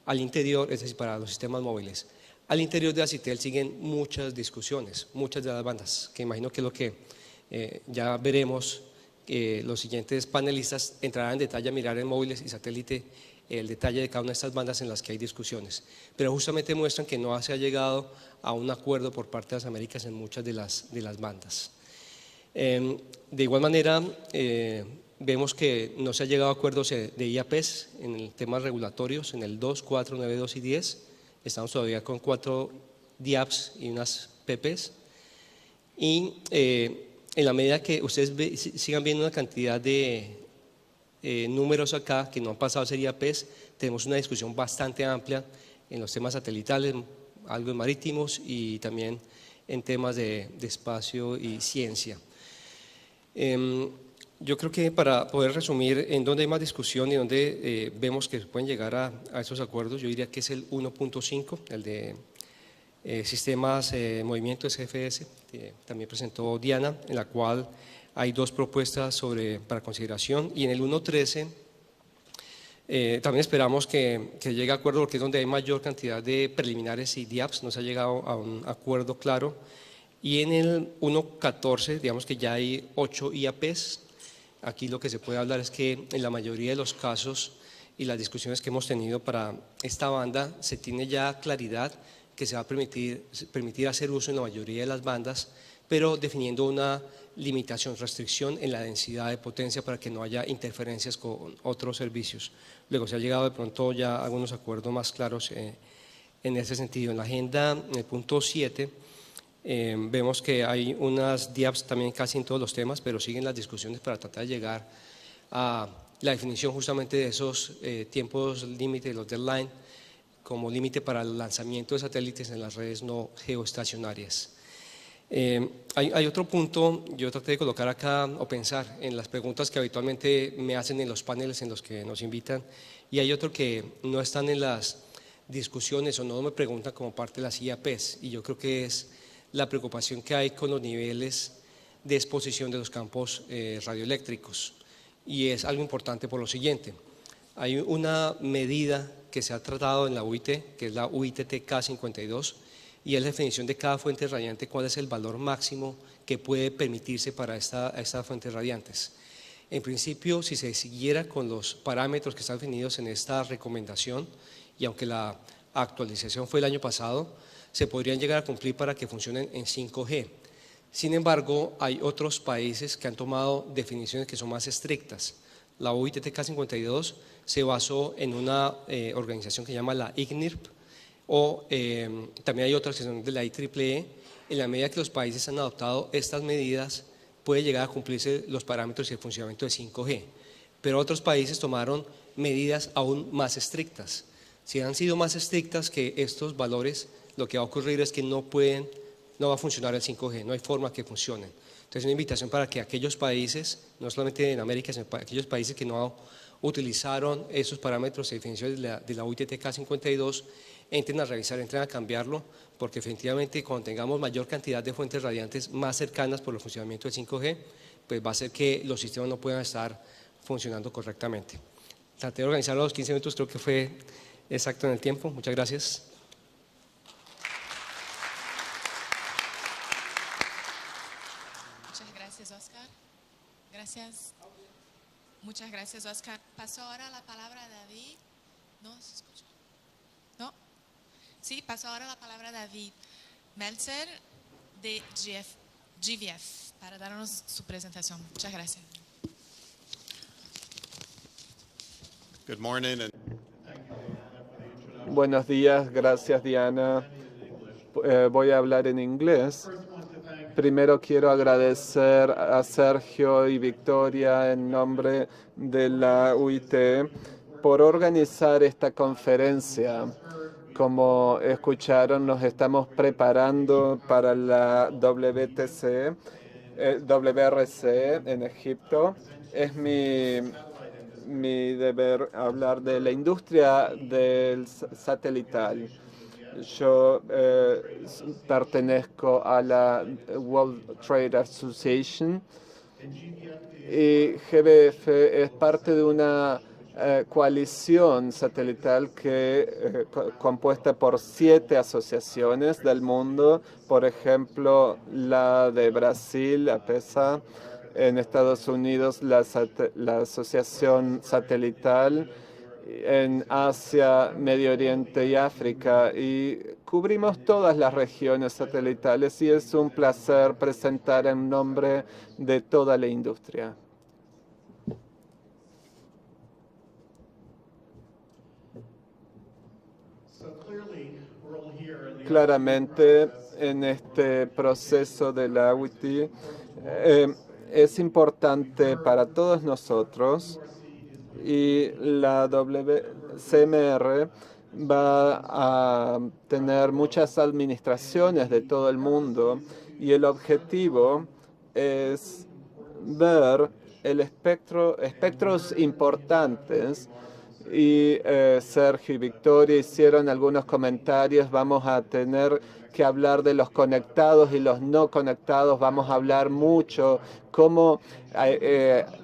Al interior, es decir, para los sistemas móviles, al interior de la CITEL siguen muchas discusiones, muchas de las bandas, que imagino que es lo que ya veremos, los siguientes panelistas entrarán en detalle a mirar en móviles y satélite el detalle de cada una de estas bandas en las que hay discusiones. Pero justamente muestran que no se ha llegado a un acuerdo por parte de las Américas en muchas de las bandas. De igual manera, vemos que no se ha llegado a acuerdos de IAPs en el temas regulatorios, en el 2, 4, 9, 2 y 10. Estamos todavía con 4 DIAPs y unas PPs. Y en la medida que ustedes sigan viendo una cantidad de números acá que no han pasado a ser IAPs, tenemos una discusión bastante amplia en los temas satelitales, algo en marítimos y también en temas de espacio y ciencia. Yo creo que para poder resumir en dónde hay más discusión y dónde vemos que pueden llegar a esos acuerdos, yo diría que es el 1.5, el de sistemas movimiento SFS, que también presentó Diana, en la cual hay 2 propuestas para consideración, y en el 1.13 También esperamos que llegue a acuerdo porque es donde hay mayor cantidad de preliminares y DIAPs, no se ha llegado a un acuerdo claro. Y en el 1.14, digamos que ya hay 8 IAPs. Aquí lo que se puede hablar es que en la mayoría de los casos y las discusiones que hemos tenido para esta banda, se tiene ya claridad que se va a permitir hacer uso en la mayoría de las bandas, pero definiendo una limitación, restricción en la densidad de potencia para que no haya interferencias con otros servicios. Luego se ha llegado de pronto ya a algunos acuerdos más claros en ese sentido. En la agenda, en el punto 7, vemos que hay unas DIAPs también casi en todos los temas, pero siguen las discusiones para tratar de llegar a la definición justamente de esos tiempos límite, los deadline, como límite para el lanzamiento de satélites en las redes no geoestacionarias. Hay otro punto, yo traté de colocar acá o pensar en las preguntas que habitualmente me hacen en los paneles en los que nos invitan, y hay otro que no están en las discusiones o no me preguntan como parte de las IAPs, y yo creo que es la preocupación que hay con los niveles de exposición de los campos radioeléctricos. Y es algo importante por lo siguiente: hay una medida que se ha tratado en la UIT, que es la UIT-TK 52, y es la definición de cada fuente radiante, cuál es el valor máximo que puede permitirse para estas fuentes radiantes. En principio, si se siguiera con los parámetros que están definidos en esta recomendación, y aunque la actualización fue el año pasado, se podrían llegar a cumplir para que funcionen en 5G. Sin embargo, hay otros países que han tomado definiciones que son más estrictas. La UIT-TK 52 se basó en una organización que se llama la ICNIRP, o también hay otras que son de la IEEE. En la medida que los países han adoptado estas medidas, puede llegar a cumplirse los parámetros y el funcionamiento de 5G. Pero otros países tomaron medidas aún más estrictas. Si han sido más estrictas que estos valores, lo que va a ocurrir es que no va a funcionar el 5G, no hay forma que funcione. Entonces, una invitación para que aquellos países, no solamente en América, sino para aquellos países que no utilizaron esos parámetros y definiciones de la UIT-TK 52, entren a revisar, entren a cambiarlo, porque efectivamente cuando tengamos mayor cantidad de fuentes radiantes más cercanas por el funcionamiento del 5G, pues va a hacer que los sistemas no puedan estar funcionando correctamente. Traté de organizarlo a los 15 minutos, creo que fue exacto en el tiempo. Muchas gracias. Oscar. Gracias. Muchas gracias, Oscar. Paso ahora la palabra a David. ¿No se escucha? ¿No? Sí, paso ahora la palabra a David Meltzer de GVF para darnos su presentación. Muchas gracias. Good morning. Buenos días, gracias Diana. Voy a hablar en inglés. Primero quiero agradecer a Sergio y Victoria en nombre de la UIT por organizar esta conferencia. Como escucharon, nos estamos preparando para la WRC en Egipto. Es mi deber hablar de la industria del satelital. Yo pertenezco a la World Trade Association y GVF es parte de una coalición satelital compuesta por 7 asociaciones del mundo, por ejemplo, la de Brasil, APESA, en Estados Unidos la Asociación Satelital, en Asia, Medio Oriente y África, y cubrimos todas las regiones satelitales y es un placer presentar en nombre de toda la industria. Claramente, en este proceso de la UIT, es importante para todos nosotros, y la CMR va a tener muchas administraciones de todo el mundo y el objetivo es ver espectros importantes. Y Sergio y Victoria hicieron algunos comentarios. Vamos a tener que hablar de los conectados y los no conectados. Vamos a hablar mucho cómo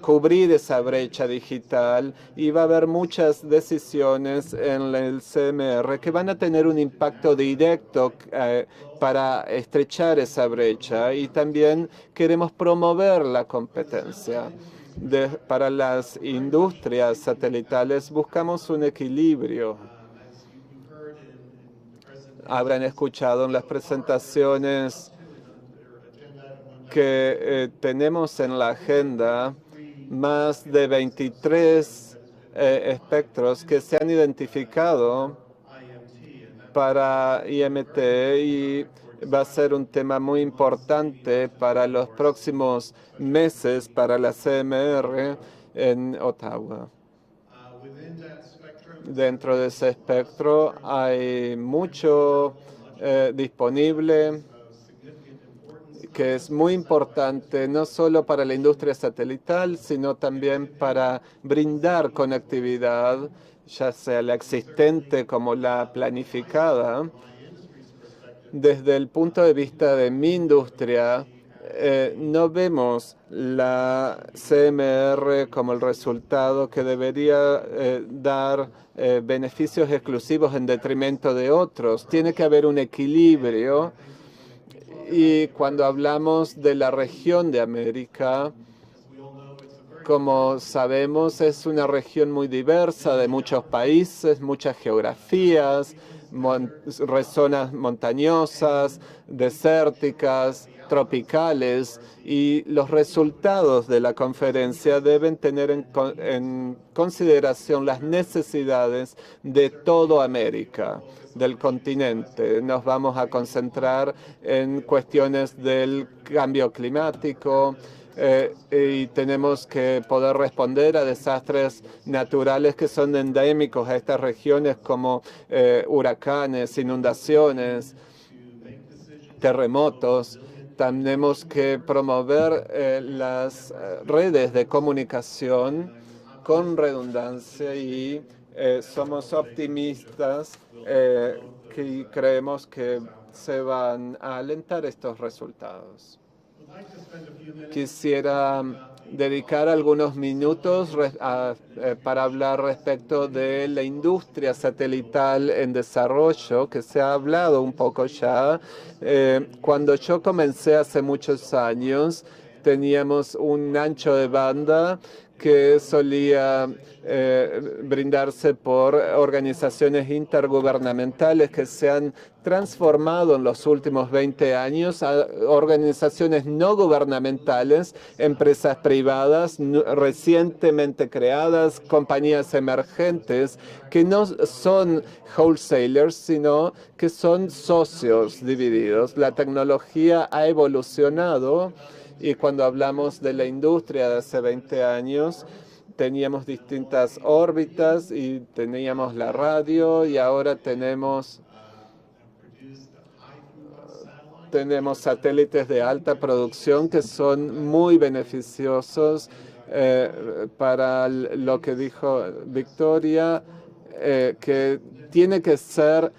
cubrir esa brecha digital, y va a haber muchas decisiones en el CMR que van a tener un impacto directo para estrechar esa brecha, y también queremos promover la competencia. Para las industrias satelitales buscamos un equilibrio. Habrán escuchado en las presentaciones que tenemos en la agenda más de 23 espectros que se han identificado para IMT, y va a ser un tema muy importante para los próximos meses para la CMR en Ottawa. Dentro de ese espectro hay mucho disponible que es muy importante no solo para la industria satelital, sino también para brindar conectividad, ya sea la existente como la planificada. Desde el punto de vista de mi industria, no vemos la CMR como el resultado que debería dar beneficios exclusivos en detrimento de otros. Tiene que haber un equilibrio. Y cuando hablamos de la región de América, como sabemos, es una región muy diversa, de muchos países, muchas geografías, zonas montañosas, desérticas, tropicales, y los resultados de la conferencia deben tener en consideración las necesidades de toda América, del continente. Nos vamos a concentrar en cuestiones del cambio climático, y tenemos que poder responder a desastres naturales que son endémicos a estas regiones, como huracanes, inundaciones, terremotos. Tenemos que promover las redes de comunicación con redundancia, y somos optimistas que creemos que se van a alentar estos resultados. Quisiera dedicar algunos minutos para hablar respecto de la industria satelital en desarrollo, que se ha hablado un poco ya. Cuando yo comencé hace muchos años, teníamos un ancho de banda que solía brindarse por organizaciones intergubernamentales que se han transformado en los últimos 20 años a organizaciones no gubernamentales, empresas privadas recientemente creadas, compañías emergentes que no son wholesalers, sino que son socios divididos. La tecnología ha evolucionado, y cuando hablamos de la industria de hace 20 años, teníamos distintas órbitas y teníamos la radio, y ahora tenemos satélites de alta producción que son muy beneficiosos para lo que dijo Victoria, que tiene que ser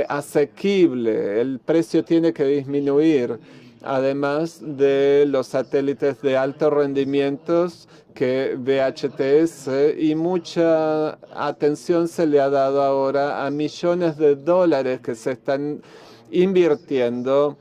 asequible, el precio tiene que disminuir. Además de los satélites de alto rendimiento que VHTS, y mucha atención se le ha dado ahora a millones de dólares que se están invirtiendo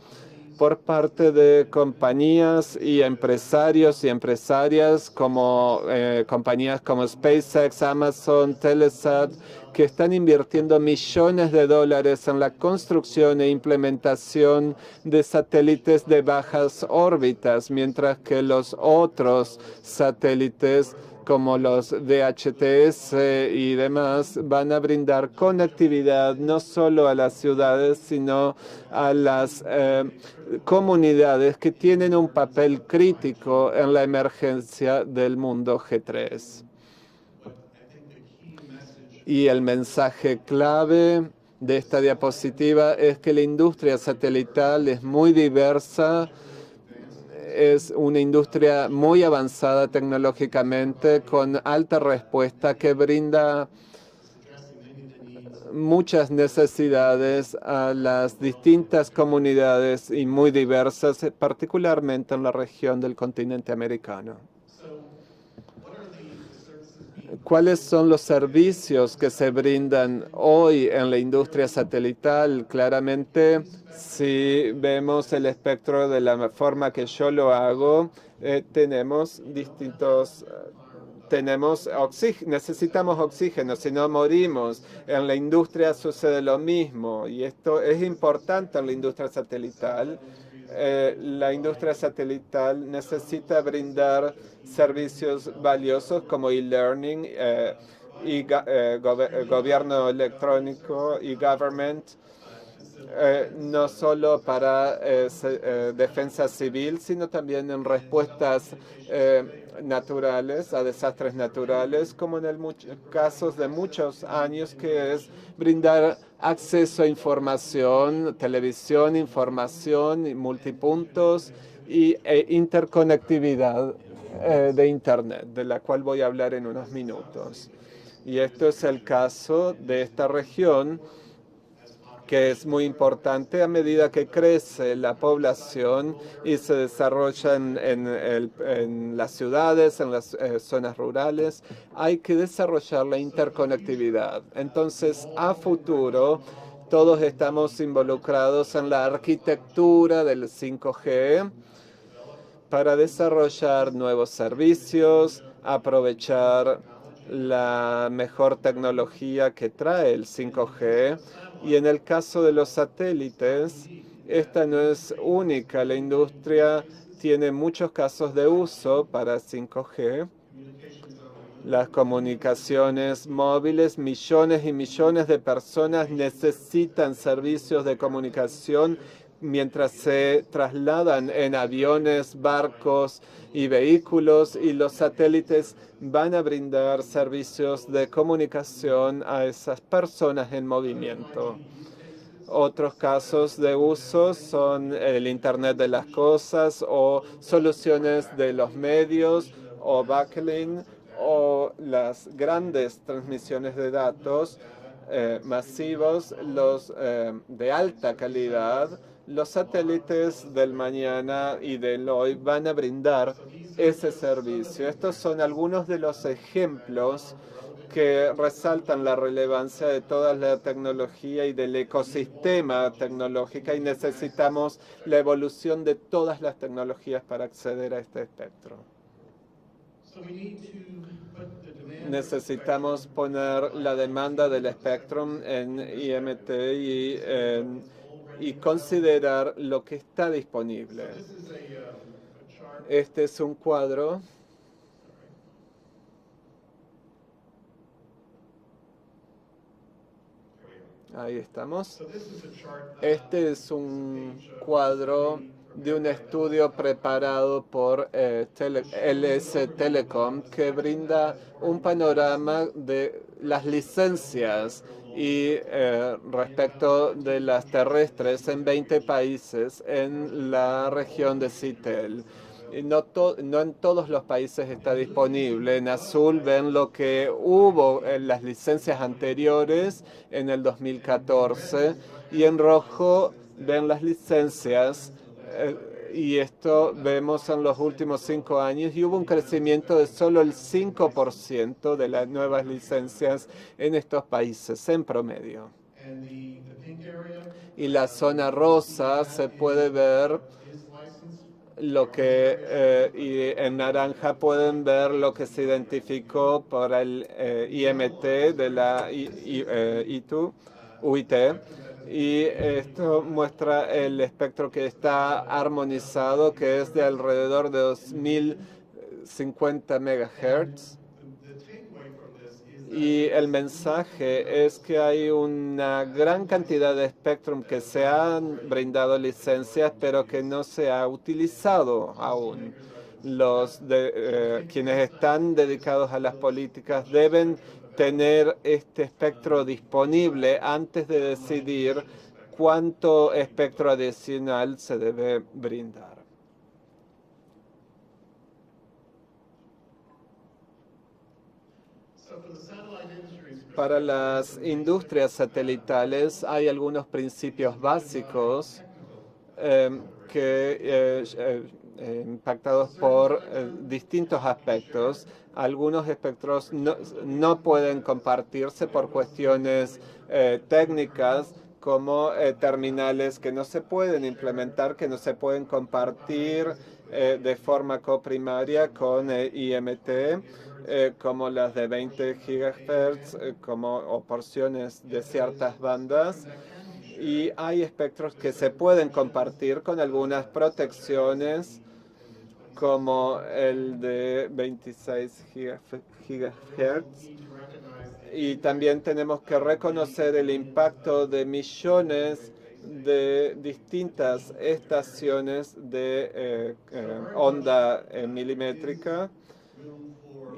por parte de compañías y empresarios y empresarias como compañías como SpaceX, Amazon, Telesat, que están invirtiendo millones de dólares en la construcción e implementación de satélites de bajas órbitas, mientras que los otros satélites como los VHTS y demás van a brindar conectividad no solo a las ciudades, sino a las comunidades que tienen un papel crítico en la emergencia del mundo G3. Y el mensaje clave de esta diapositiva es que la industria satelital es muy diversa, es una industria muy avanzada tecnológicamente, con alta respuesta, que brinda muchas necesidades a las distintas comunidades y muy diversas, particularmente en la región del continente americano. ¿Cuáles son los servicios que se brindan hoy en la industria satelital? Claramente, si vemos el espectro de la forma que yo lo hago, tenemos distintos... necesitamos oxígeno, si no morimos. En la industria sucede lo mismo y esto es importante en la industria satelital. La industria satelital necesita brindar servicios valiosos como e-learning, gobierno electrónico, e-government, no solo para defensa civil, sino también en respuestas naturales, a desastres naturales, como en casos de muchos años, que es brindar acceso a información, televisión, información, multipuntos e interconectividad de Internet, de la cual voy a hablar en unos minutos. Y esto es el caso de esta región, que es muy importante a medida que crece la población y se desarrolla en las ciudades, en las zonas rurales. Hay que desarrollar la interconectividad. Entonces, a futuro, todos estamos involucrados en la arquitectura del 5G para desarrollar nuevos servicios, aprovechar la mejor tecnología que trae el 5G. Y en el caso de los satélites, esta no es única. La industria tiene muchos casos de uso para 5G. Las comunicaciones móviles, millones y millones de personas necesitan servicios de comunicación mientras se trasladan en aviones, barcos y vehículos, y los satélites van a brindar servicios de comunicación a esas personas en movimiento. Otros casos de uso son el Internet de las cosas o soluciones de los medios o backlink o las grandes transmisiones de datos masivos, los de alta calidad. Los satélites del mañana y del hoy van a brindar ese servicio. Estos son algunos de los ejemplos que resaltan la relevancia de toda la tecnología y del ecosistema tecnológico, y necesitamos la evolución de todas las tecnologías para acceder a este espectro. Necesitamos poner la demanda del espectro en IMT y considerar lo que está disponible. Este es un cuadro Ahí estamos. Este es un cuadro de un estudio preparado por LS Telecom, que brinda un panorama de las licencias y respecto de las terrestres en 20 países en la región de CITEL. No en todos los países está disponible. En azul ven lo que hubo en las licencias anteriores en el 2014 y en rojo ven las licencias y esto vemos en los últimos 5 años, y hubo un crecimiento de solo el 5% de las nuevas licencias en estos países en promedio. Y la zona rosa se puede ver lo que, y en naranja pueden ver lo que se identificó por el IMT de la UIT, y esto muestra el espectro que está armonizado, que es de alrededor de 2050 MHz. Y el mensaje es que hay una gran cantidad de espectrum que se han brindado licencias, pero que no se ha utilizado aún. Quienes están dedicados a las políticas deben tener este espectro disponible antes de decidir cuánto espectro adicional se debe brindar. Para las industrias satelitales hay algunos principios básicos impactados por distintos aspectos. Algunos espectros no pueden compartirse por cuestiones técnicas, como terminales que no se pueden implementar, que no se pueden compartir de forma coprimaria con IMT, como las de 20 GHz o porciones de ciertas bandas. Y hay espectros que se pueden compartir con algunas protecciones, como el de 26 GHz. Y también tenemos que reconocer el impacto de millones de distintas estaciones de onda milimétrica.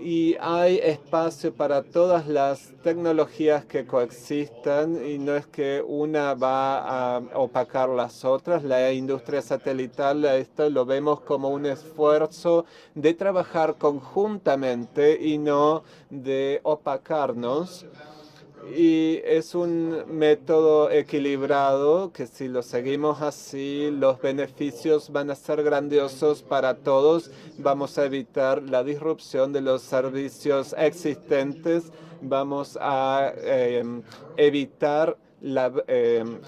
Y hay espacio para todas las tecnologías que coexistan y no es que una va a opacar las otras. La industria satelital, esto lo vemos como un esfuerzo de trabajar conjuntamente y no de opacarnos. Y es un método equilibrado que si lo seguimos así, los beneficios van a ser grandiosos para todos. Vamos a evitar la disrupción de los servicios existentes. Vamos a evitar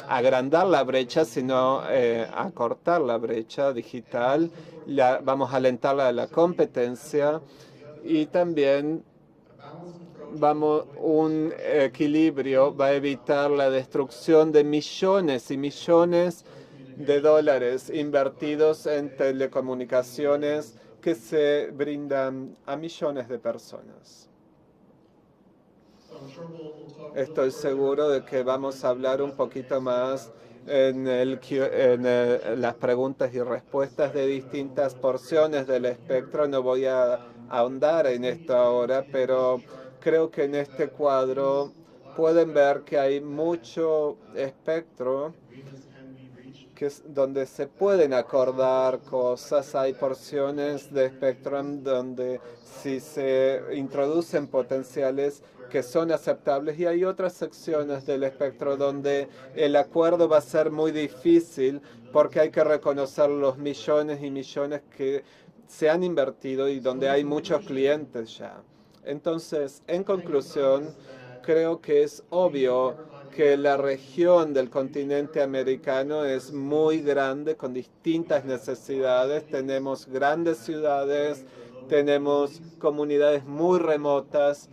agrandar la brecha, sino acortar la brecha digital. Vamos a alentar la competencia y también un equilibrio va a evitar la destrucción de millones y millones de dólares invertidos en telecomunicaciones que se brindan a millones de personas. Estoy seguro de que vamos a hablar un poquito más en las preguntas y respuestas de distintas porciones del espectro. No voy a ahondar en esto ahora, pero creo que en este cuadro pueden ver que hay mucho espectro donde se pueden acordar cosas. Hay porciones de espectro donde si se introducen potenciales que son aceptables y hay otras secciones del espectro donde el acuerdo va a ser muy difícil porque hay que reconocer los millones y millones que se han invertido y donde hay muchos clientes ya. Entonces, en conclusión, creo que es obvio que la región del continente americano es muy grande, con distintas necesidades. Tenemos grandes ciudades, tenemos comunidades muy remotas.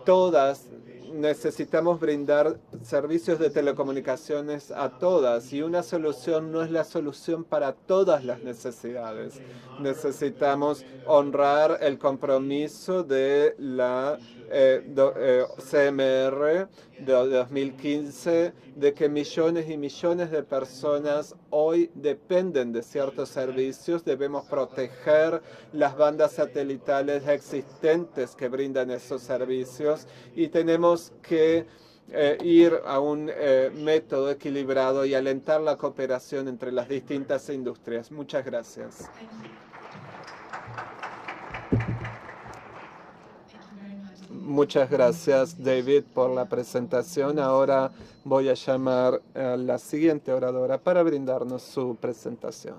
Todas necesitamos brindar servicios de telecomunicaciones a todas y una solución no es la solución para todas las necesidades. Necesitamos honrar el compromiso de la CMR de 2015 de que millones y millones de personas hoy dependen de ciertos servicios. Debemos proteger las bandas satelitales existentes que brindan esos servicios y tenemos que ir a un método equilibrado y alentar la cooperación entre las distintas industrias. Muchas gracias. Muchas gracias, David, por la presentación. Ahora voy a llamar a la siguiente oradora para brindarnos su presentación.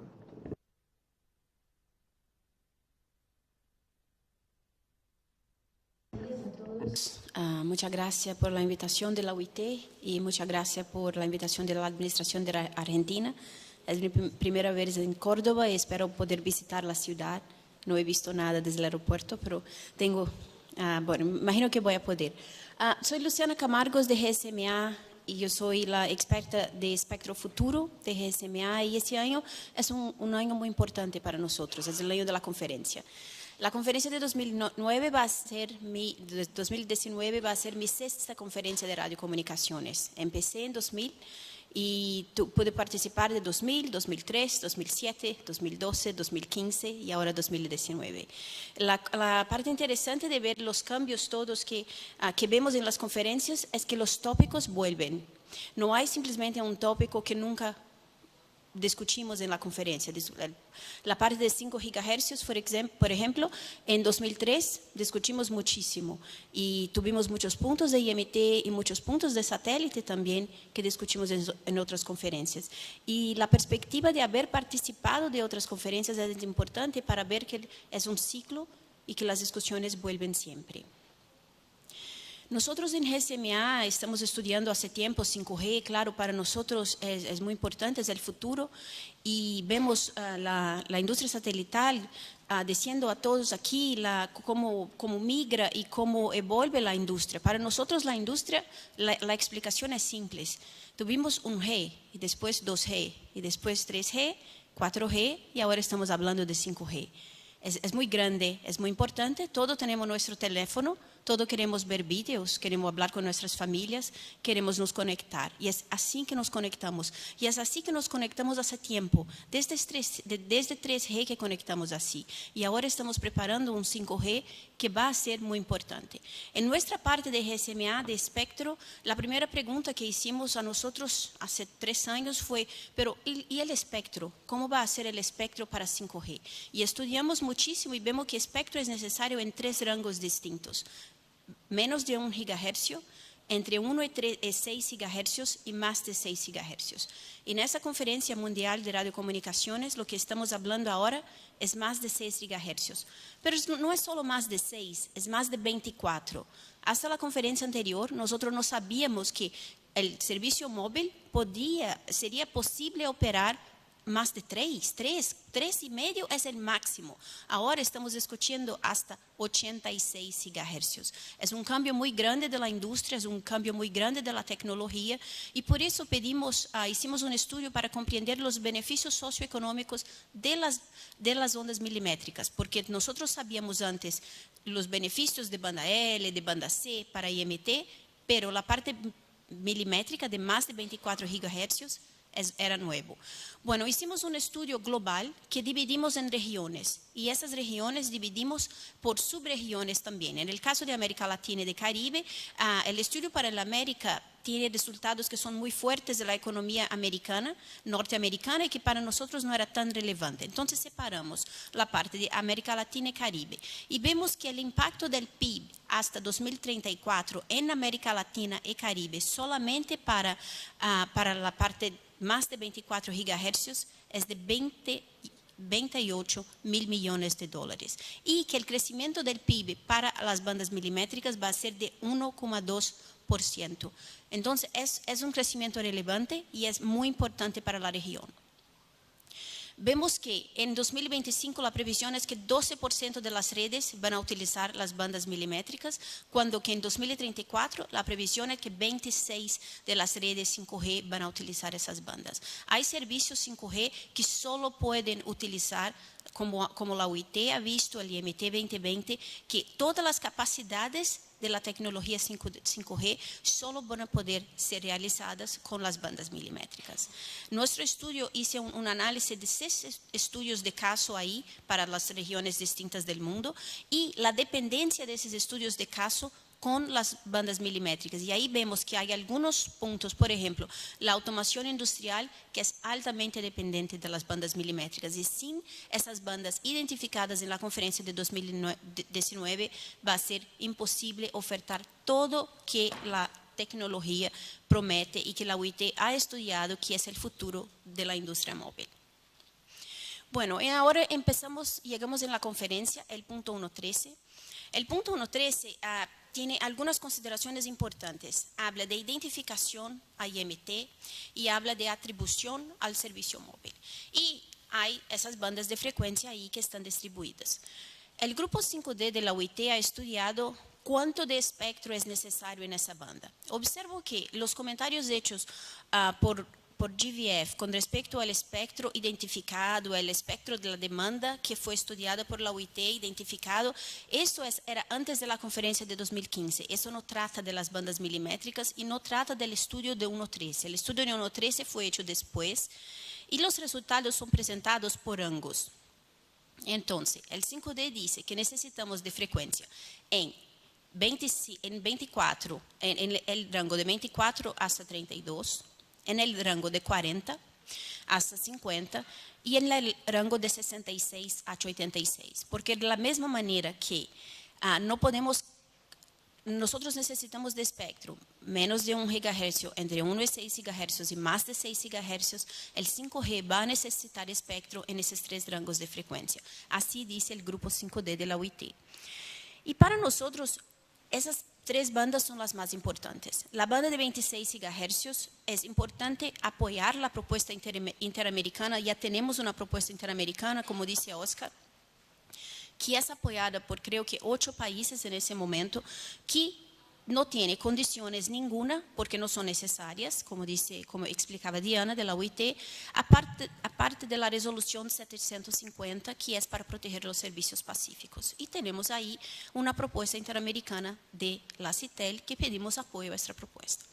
Muchas gracias por la invitación de la UIT y muchas gracias por la invitación de la Administración de la Argentina. Es mi primera vez en Córdoba y espero poder visitar la ciudad. No he visto nada desde el aeropuerto, pero tengo... bueno, imagino que voy a poder. Soy Luciana Camargos de GSMA y yo soy la experta de espectro futuro de GSMA y este año es un año muy importante para nosotros, es el año de la conferencia. La conferencia de 2019 va a ser 2019 va a ser mi sexta conferencia de radiocomunicaciones. Empecé en 2000 y pude participar de 2000, 2003, 2007, 2012, 2015 y ahora 2019. La parte interesante de ver los cambios todos que vemos en las conferencias es que los tópicos vuelven. No hay simplemente un tópico que nunca discutimos en la conferencia. La parte de 5 GHz, por ejemplo, en 2003 discutimos muchísimo y tuvimos muchos puntos de IMT y muchos puntos de satélite también que discutimos en otras conferencias. Y la perspectiva de haber participado de otras conferencias es importante para ver que es un ciclo y que las discusiones vuelven siempre. Nosotros en GSMA estamos estudiando hace tiempo 5G, claro, para nosotros es muy importante, es el futuro, y vemos la industria satelital diciendo a todos aquí cómo migra y cómo evolve la industria. Para nosotros la industria, la explicación es simple. Tuvimos 1G, y después 2G, y después 3G, 4G, y ahora estamos hablando de 5G. Es muy grande, es muy importante, todos tenemos nuestro teléfono, todos queremos ver vídeos, queremos hablar con nuestras familias, queremos nos conectar. Y es así que nos conectamos. Y es así que nos conectamos hace tiempo. Desde 3G que conectamos así. Y ahora estamos preparando un 5G que va a ser muy importante. En nuestra parte de GSMA, de espectro, la primera pregunta que hicimos a nosotros hace 3 años fue, pero ¿y el espectro? ¿Cómo va a ser el espectro para 5G? Y estudiamos muchísimo y vemos que espectro es necesario en 3 rangos distintos. Menos de 1 GHz, entre 1 y 6 GHz y más de 6 GHz. En esa conferencia mundial de radiocomunicaciones, lo que estamos hablando ahora es más de 6 GHz. Pero no es solo más de 6, es más de 24. Hasta la conferencia anterior, nosotros no sabíamos que el servicio móvil sería posible operar más de 3 y medio es el máximo. Ahora estamos discutiendo hasta 86 GHz. Es un cambio muy grande de la industria, es un cambio muy grande de la tecnología y por eso hicimos un estudio para comprender los beneficios socioeconómicos de las ondas milimétricas, porque nosotros sabíamos antes los beneficios de banda L, de banda C para IMT, pero la parte milimétrica de más de 24 GHz era nuevo. Bueno, hicimos un estudio global que dividimos en regiones y esas regiones dividimos por subregiones también. En el caso de América Latina y de Caribe, el estudio para la América tiene resultados que son muy fuertes de la economía norteamericana y que para nosotros no era tan relevante. Entonces separamos la parte de América Latina y Caribe y vemos que el impacto del PIB hasta 2034 en América Latina y Caribe solamente para la parte más de 24 GHz es de 28 mil millones de dólares y que el crecimiento del PIB para las bandas milimétricas va a ser de 1,2%. Entonces es un crecimiento relevante y es muy importante para la región. Vemos que en 2025 la previsión es que 12% de las redes van a utilizar las bandas milimétricas, cuando que en 2034 la previsión es que 26% de las redes 5G van a utilizar esas bandas. Hay servicios 5G que solo pueden utilizar, como la UIT ha visto, el IMT 2020, que todas las capacidades de la tecnología 5G solo van a poder ser realizadas con las bandas milimétricas. Nuestro estudio hizo un análisis de 6 estudios de caso ahí para las regiones distintas del mundo y la dependencia de esos estudios de caso con las bandas milimétricas. Y ahí vemos que hay algunos puntos, por ejemplo, la automación industrial que es altamente dependiente de las bandas milimétricas y sin esas bandas identificadas en la conferencia de 2019 va a ser imposible ofertar todo que la tecnología promete y que la UIT ha estudiado que es el futuro de la industria móvil. Bueno, y ahora llegamos en la conferencia, el punto 1.13. El punto 1.13 tiene algunas consideraciones importantes. Habla de identificación a IMT y habla de atribución al servicio móvil. Y hay esas bandas de frecuencia ahí que están distribuidas. El grupo 5D de la UIT ha estudiado cuánto de espectro es necesario en esa banda. Observo que los comentarios hechos por GVF con respecto al espectro identificado, el espectro de la demanda que fue estudiado por la UIT, identificado, esto era antes de la conferencia de 2015. Eso no trata de las bandas milimétricas y no trata del estudio de 1.13. El estudio de 1.13 fue hecho después y los resultados son presentados por Angus. Entonces, el 5D dice que necesitamos de frecuencia en el rango de 24 hasta 32, en el rango de 40, hasta 50 y en el rango de 66 a 86. Porque de la misma manera que nosotros necesitamos de espectro menos de 1 GHz, entre 1 y 6 GHz y más de 6 GHz, el 5G va a necesitar espectro en esos 3 rangos de frecuencia. Así dice el grupo 5D de la UIT. Y para nosotros, esas 3 bandas son las más importantes. La banda de 26 GHz es importante apoyar la propuesta interamericana. Ya tenemos una propuesta interamericana, como dice Oscar, que es apoyada por creo que 8 países en ese momento, que no tiene condiciones ninguna porque no son necesarias, como explicaba Diana de la UIT, aparte de la resolución 750, que es para proteger los servicios pacíficos. Y tenemos ahí una propuesta interamericana de la CITEL que pedimos apoyo a esta propuesta.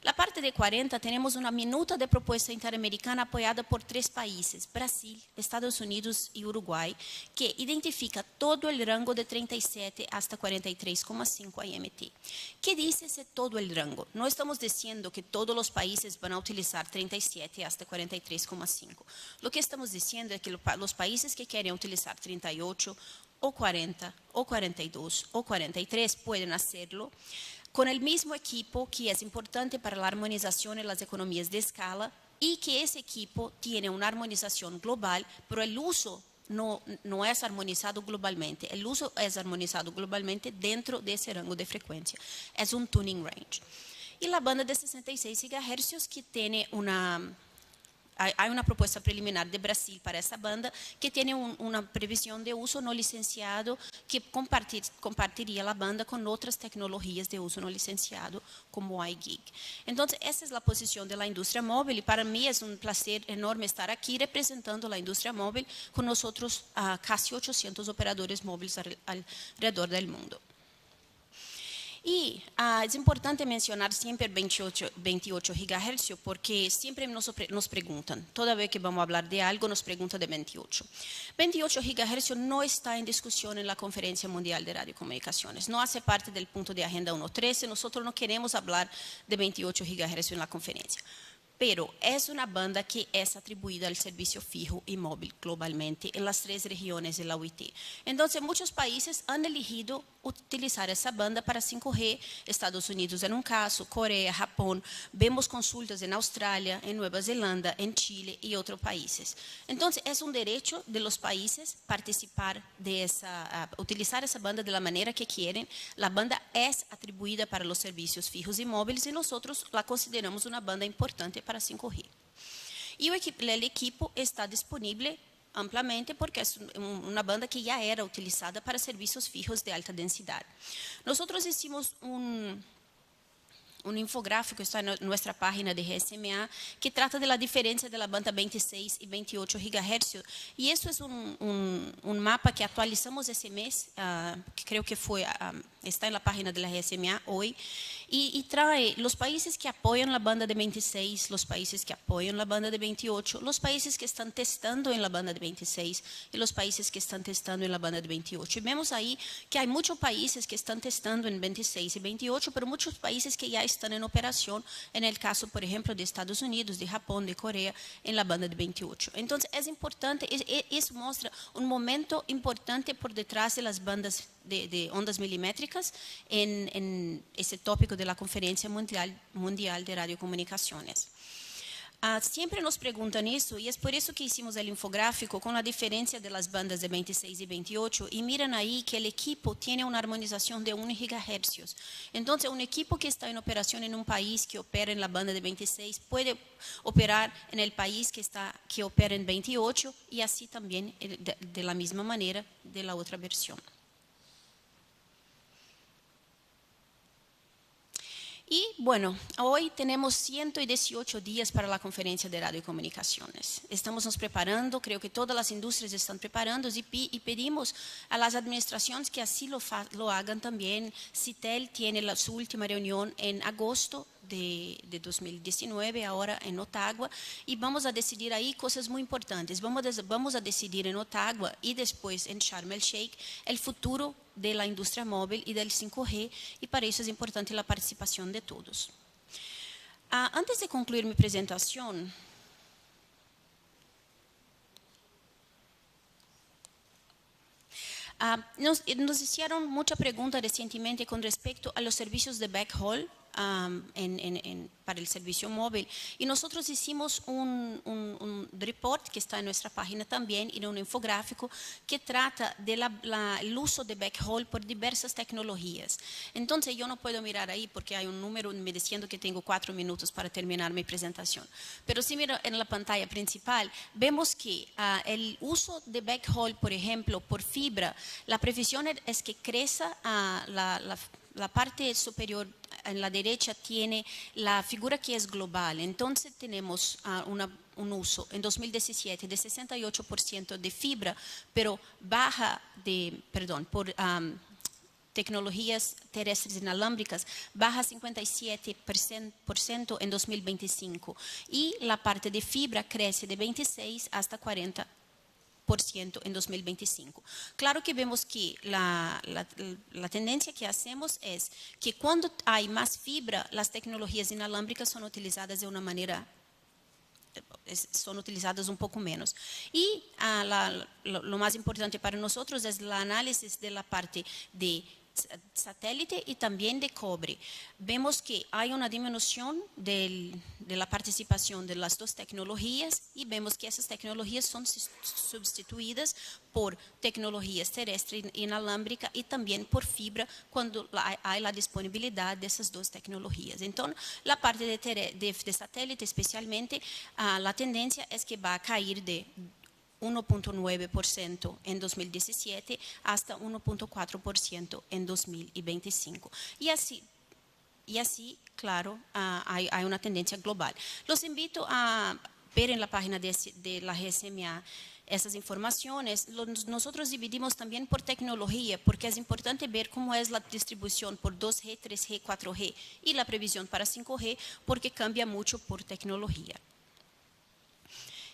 La parte de 40 tenemos una minuta de propuesta interamericana apoyada por 3 países, Brasil, Estados Unidos y Uruguay, que identifica todo el rango de 37 hasta 43,5 AMT. ¿Qué dice ese todo el rango? No estamos diciendo que todos los países van a utilizar 37 hasta 43,5. Lo que estamos diciendo es que los países que quieren utilizar 38 o 40 o 42 o 43 pueden hacerlo con el mismo equipo que es importante para la armonización en las economías de escala y que ese equipo tiene una armonización global, pero el uso no es armonizado globalmente. El uso es armonizado globalmente dentro de ese rango de frecuencia. Es un tuning range. Y la banda de 66 GHz que tiene hay una propuesta preliminar de Brasil para esa banda que tiene una previsión de uso no licenciado que compartiría la banda con otras tecnologías de uso no licenciado como iGig. Entonces, esa es la posición de la industria móvil y para mí es un placer enorme estar aquí representando la industria móvil con nosotros casi 800 operadores móviles alrededor del mundo. Y es importante mencionar siempre 28 GHz porque siempre nos preguntan, toda vez que vamos a hablar de algo nos preguntan de 28. 28 GHz no está en discusión en la Conferencia Mundial de Radiocomunicaciones, no hace parte del punto de Agenda 1.13, nosotros no queremos hablar de 28 GHz en la conferencia. Pero es una banda que es atribuida al servicio fijo y móvil globalmente en las 3 regiones de la UIT. Entonces, muchos países han elegido utilizar esa banda para 5G, Estados Unidos en un caso, Corea, Japón, vemos consultas en Australia, en Nueva Zelanda, en Chile y otros países. Entonces, es un derecho de los países participar de utilizar esa banda de la manera que quieren. La banda es atribuida para los servicios fijos y móviles y nosotros la consideramos una banda importante para 5G. Y el equipo está disponible ampliamente porque es una banda que ya era utilizada para servicios fijos de alta densidad. Nosotros hicimos un infográfico, está en nuestra página de GSMA, que trata de la diferencia de la banda 26 y 28 GHz. Y eso es un mapa que actualizamos ese mes, que creo que está en la página de la GSMA hoy, y trae los países que apoyan la banda de 26, los países que apoyan la banda de 28, los países que están testando en la banda de 26 y los países que están testando en la banda de 28. Y vemos ahí que hay muchos países que están testando en 26 y 28, pero muchos países que ya están en operación, en el caso, por ejemplo, de Estados Unidos, de Japón, de Corea, en la banda de 28. Entonces, es importante, eso muestra un momento importante por detrás de las bandas de ondas milimétricas en ese tópico de la Conferencia Mundial de Radiocomunicaciones. Siempre nos preguntan eso y es por eso que hicimos el infográfico con la diferencia de las bandas de 26 y 28 y miran ahí que el equipo tiene una armonización de 1 GHz. Entonces, un equipo que está en operación en un país que opera en la banda de 26 puede operar en el país que opera en 28 y así también de la misma manera de la otra versión. Y bueno, hoy tenemos 118 días para la conferencia de radiocomunicaciones. Estamos nos preparando, creo que todas las industrias están preparando y pedimos a las administraciones que así lo hagan también. CITEL tiene su última reunión en agosto de 2019, ahora en Ottawa, y vamos a decidir ahí cosas muy importantes. Vamos a decidir en Ottawa y después en Sharm el Sheikh el futuro de la industria móvil y del 5G, y para eso es importante la participación de todos. Antes de concluir mi presentación, Nos hicieron mucha pregunta recientemente con respecto a los servicios de backhaul para el servicio móvil, y nosotros hicimos un report que está en nuestra página también, y un infográfico que trata del uso de backhaul por diversas tecnologías. Entonces yo no puedo mirar ahí porque hay un número me diciendo que tengo 4 minutos para terminar mi presentación, pero si miro en la pantalla principal vemos que el uso de backhaul, por ejemplo, por fibra, la previsión es que crezca la parte superior. En la derecha tiene la figura que es global. Entonces tenemos un uso en 2017 de 68% de fibra, pero baja por tecnologías terrestres inalámbricas, baja 57% en 2025. Y la parte de fibra crece de 26 hasta 40% en 2025. Claro que vemos que la tendencia que hacemos es que cuando hay más fibra, las tecnologías inalámbricas son utilizadas de una manera, son utilizadas un poco menos. Y lo más importante para nosotros es el análisis de la parte de satélite y también de cobre. Vemos que hay una disminución de la participación de las dos tecnologías, y vemos que esas tecnologías son sustituidas por tecnologías terrestres inalámbricas y también por fibra cuando hay la disponibilidad de esas dos tecnologías. Entonces, la parte de satélite especialmente, la tendencia es que va a caer de 1.9% en 2017 hasta 1.4% en 2025. Y así, claro, hay una tendencia global. Los invito a ver en la página de la GSMA esas informaciones. Nosotros dividimos también por tecnología, porque es importante ver cómo es la distribución por 2G, 3G, 4G y la previsión para 5G, porque cambia mucho por tecnología.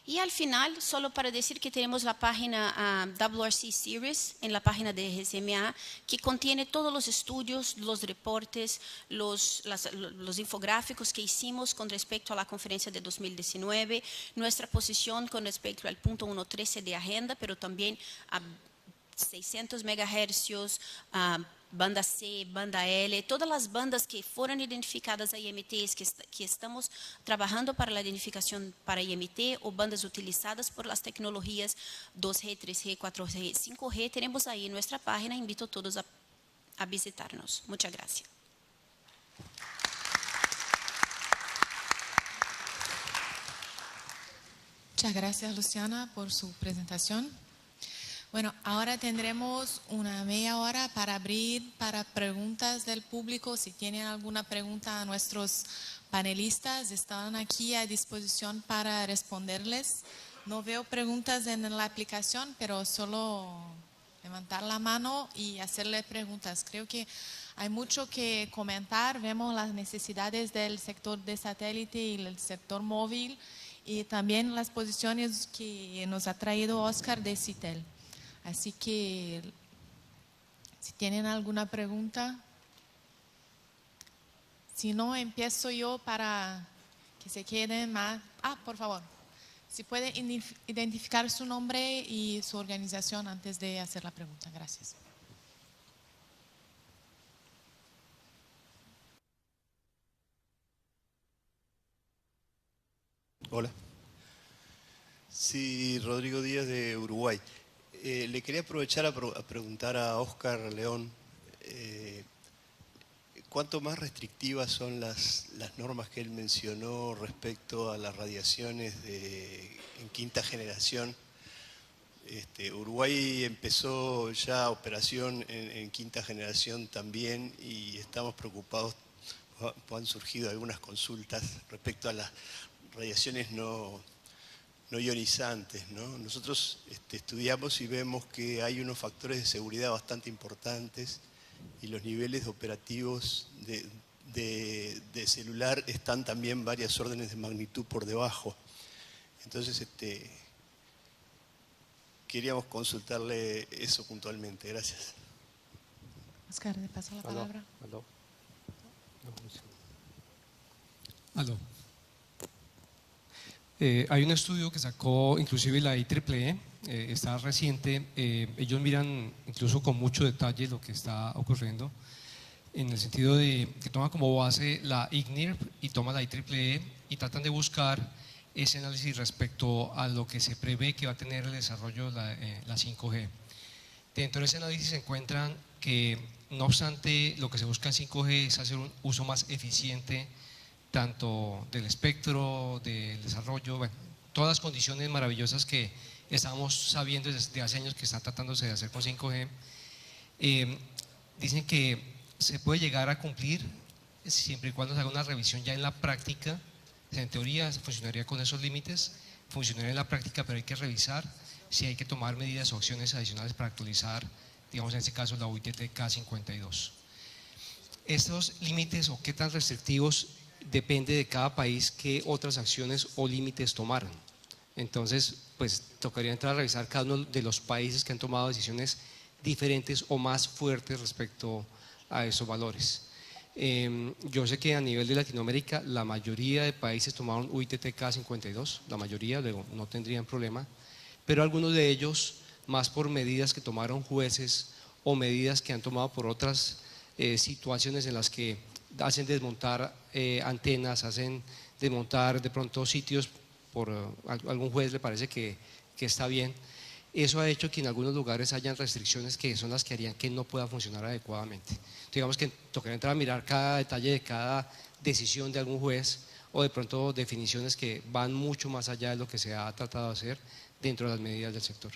Y al final, solo para decir que tenemos la página WRC Series en la página de GSMA, que contiene todos los estudios, los reportes, los infográficos que hicimos con respecto a la conferencia de 2019, nuestra posición con respecto al punto 1.13 de agenda, pero también a 600 megahercios, banda C, banda L, todas las bandas que fueron identificadas a IMT, que estamos trabajando para la identificación para IMT, o bandas utilizadas por las tecnologías 2G, 3G, 4G, 5G, tenemos ahí en nuestra página. Invito a todos a visitarnos. Muchas gracias. Muchas gracias, Luciana, por su presentación. Bueno, ahora tendremos una media hora para abrir para preguntas del público. Si tienen alguna pregunta a nuestros panelistas, están aquí a disposición para responderles. No veo preguntas en la aplicación, pero solo levantar la mano y hacerle preguntas. Creo que hay mucho que comentar. Vemos las necesidades del sector de satélite y el sector móvil, y también las posiciones que nos ha traído Oscar de Citel. Así que, si tienen alguna pregunta, si no, empiezo yo para que se queden más. Por favor, si puede identificar su nombre y su organización antes de hacer la pregunta. Gracias. Hola. Sí, Rodrigo Díaz de Uruguay. Le quería aprovechar a preguntar a Oscar León, ¿cuánto más restrictivas son las normas que él mencionó respecto a las radiaciones en quinta generación? Uruguay empezó ya operación en quinta generación también, y estamos preocupados, han surgido algunas consultas respecto a las radiaciones no ionizantes, ¿no? Nosotros estudiamos y vemos que hay unos factores de seguridad bastante importantes, y los niveles operativos de celular están también varias órdenes de magnitud por debajo. Entonces, queríamos consultarle eso puntualmente. Gracias. Oscar, ¿le paso la palabra? Hay un estudio que sacó inclusive la IEEE está reciente, ellos miran incluso con mucho detalle lo que está ocurriendo, en el sentido de que toma como base la ICNIRP y toma la IEEE y tratan de buscar ese análisis respecto a lo que se prevé que va a tener el desarrollo de la 5G. Dentro de ese análisis se encuentran que, no obstante, lo que se busca en 5G es hacer un uso más eficiente tanto del espectro, del desarrollo, bueno, todas las condiciones maravillosas que estamos sabiendo desde hace años que están tratándose de hacer con 5G. Dicen que se puede llegar a cumplir siempre y cuando se haga una revisión ya en la práctica. En teoría funcionaría con esos límites, funcionaría en la práctica, pero hay que revisar si hay que tomar medidas o acciones adicionales para actualizar, digamos en este caso, la UITT K52. Estos límites o qué tan restrictivos depende de cada país qué otras acciones o límites tomaron. Entonces, pues tocaría entrar a revisar cada uno de los países que han tomado decisiones diferentes o más fuertes respecto a esos valores. Yo sé que a nivel de Latinoamérica la mayoría de países tomaron UITT K52, la mayoría, luego no tendrían problema, pero algunos de ellos, más por medidas que tomaron jueces o medidas que han tomado por otras situaciones en las que hacen desmontar antenas, hacen desmontar de pronto sitios por algún juez le parece que está bien. Eso ha hecho que en algunos lugares hayan restricciones que son las que harían que no pueda funcionar adecuadamente. Digamos que tocaría entrar a mirar cada detalle de cada decisión de algún juez o de pronto definiciones que van mucho más allá de lo que se ha tratado de hacer dentro de las medidas del sector.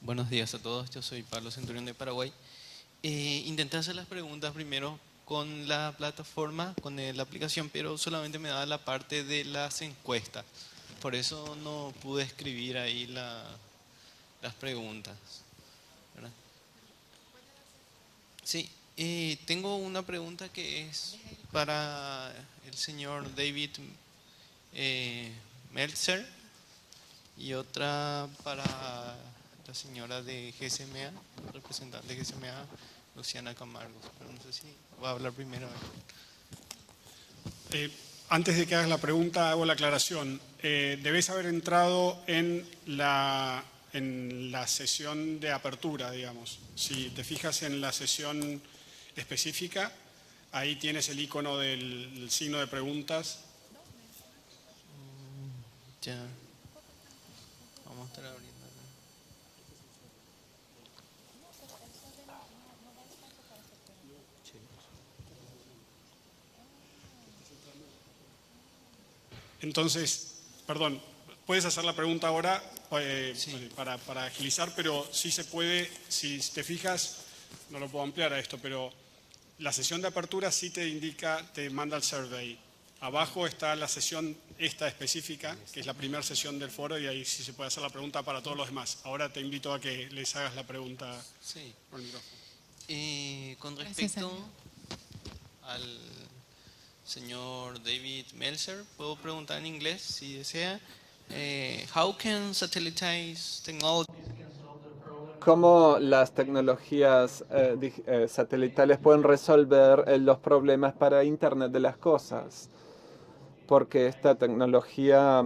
Buenos días a todos, yo soy Pablo Centurión de Paraguay. Intenté hacer las preguntas primero con la plataforma, con la aplicación, pero solamente me daba la parte de las encuestas. Por eso no pude escribir ahí las preguntas, ¿verdad? Sí, tengo una pregunta que es para el señor David Meltzer y otra para la señora de GSMA, representante de GSMA, Luciana Camargo, pero no sé si voy a hablar primero. Antes de que hagas la pregunta, hago la aclaración. Debes haber entrado en la sesión de apertura, digamos. Si te fijas en la sesión específica, ahí tienes el icono del signo de preguntas. Ya. Vamos a estar abriendo. Entonces, perdón, puedes hacer la pregunta ahora para agilizar, pero sí se puede, si te fijas, no lo puedo ampliar a esto, pero la sesión de apertura sí te indica, te manda el survey. Abajo está la sesión esta específica, que es la primera sesión del foro, y ahí sí se puede hacer la pregunta para todos los demás. Ahora te invito a que les hagas la pregunta por el micrófono. Con respecto al señor David Meltzer, puedo preguntar en inglés si desea. How can satellitized technology? ¿Cómo las tecnologías satelitales pueden resolver los problemas para Internet de las cosas? Porque esta tecnología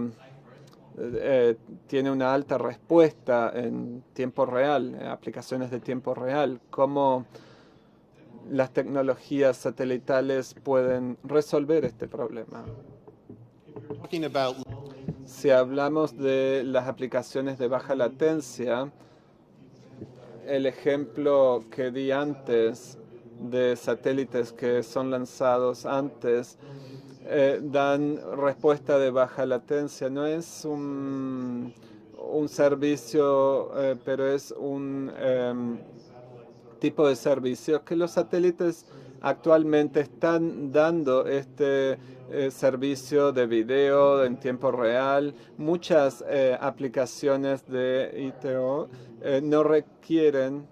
tiene una alta respuesta en tiempo real, aplicaciones de tiempo real. ¿Cómo las tecnologías satelitales pueden resolver este problema? Si hablamos de las aplicaciones de baja latencia, el ejemplo que di antes de satélites que son lanzados antes dan respuesta de baja latencia. No es un servicio, pero es un tipo de servicio que los satélites actualmente están dando este servicio de video en tiempo real. Muchas aplicaciones de ITO no requieren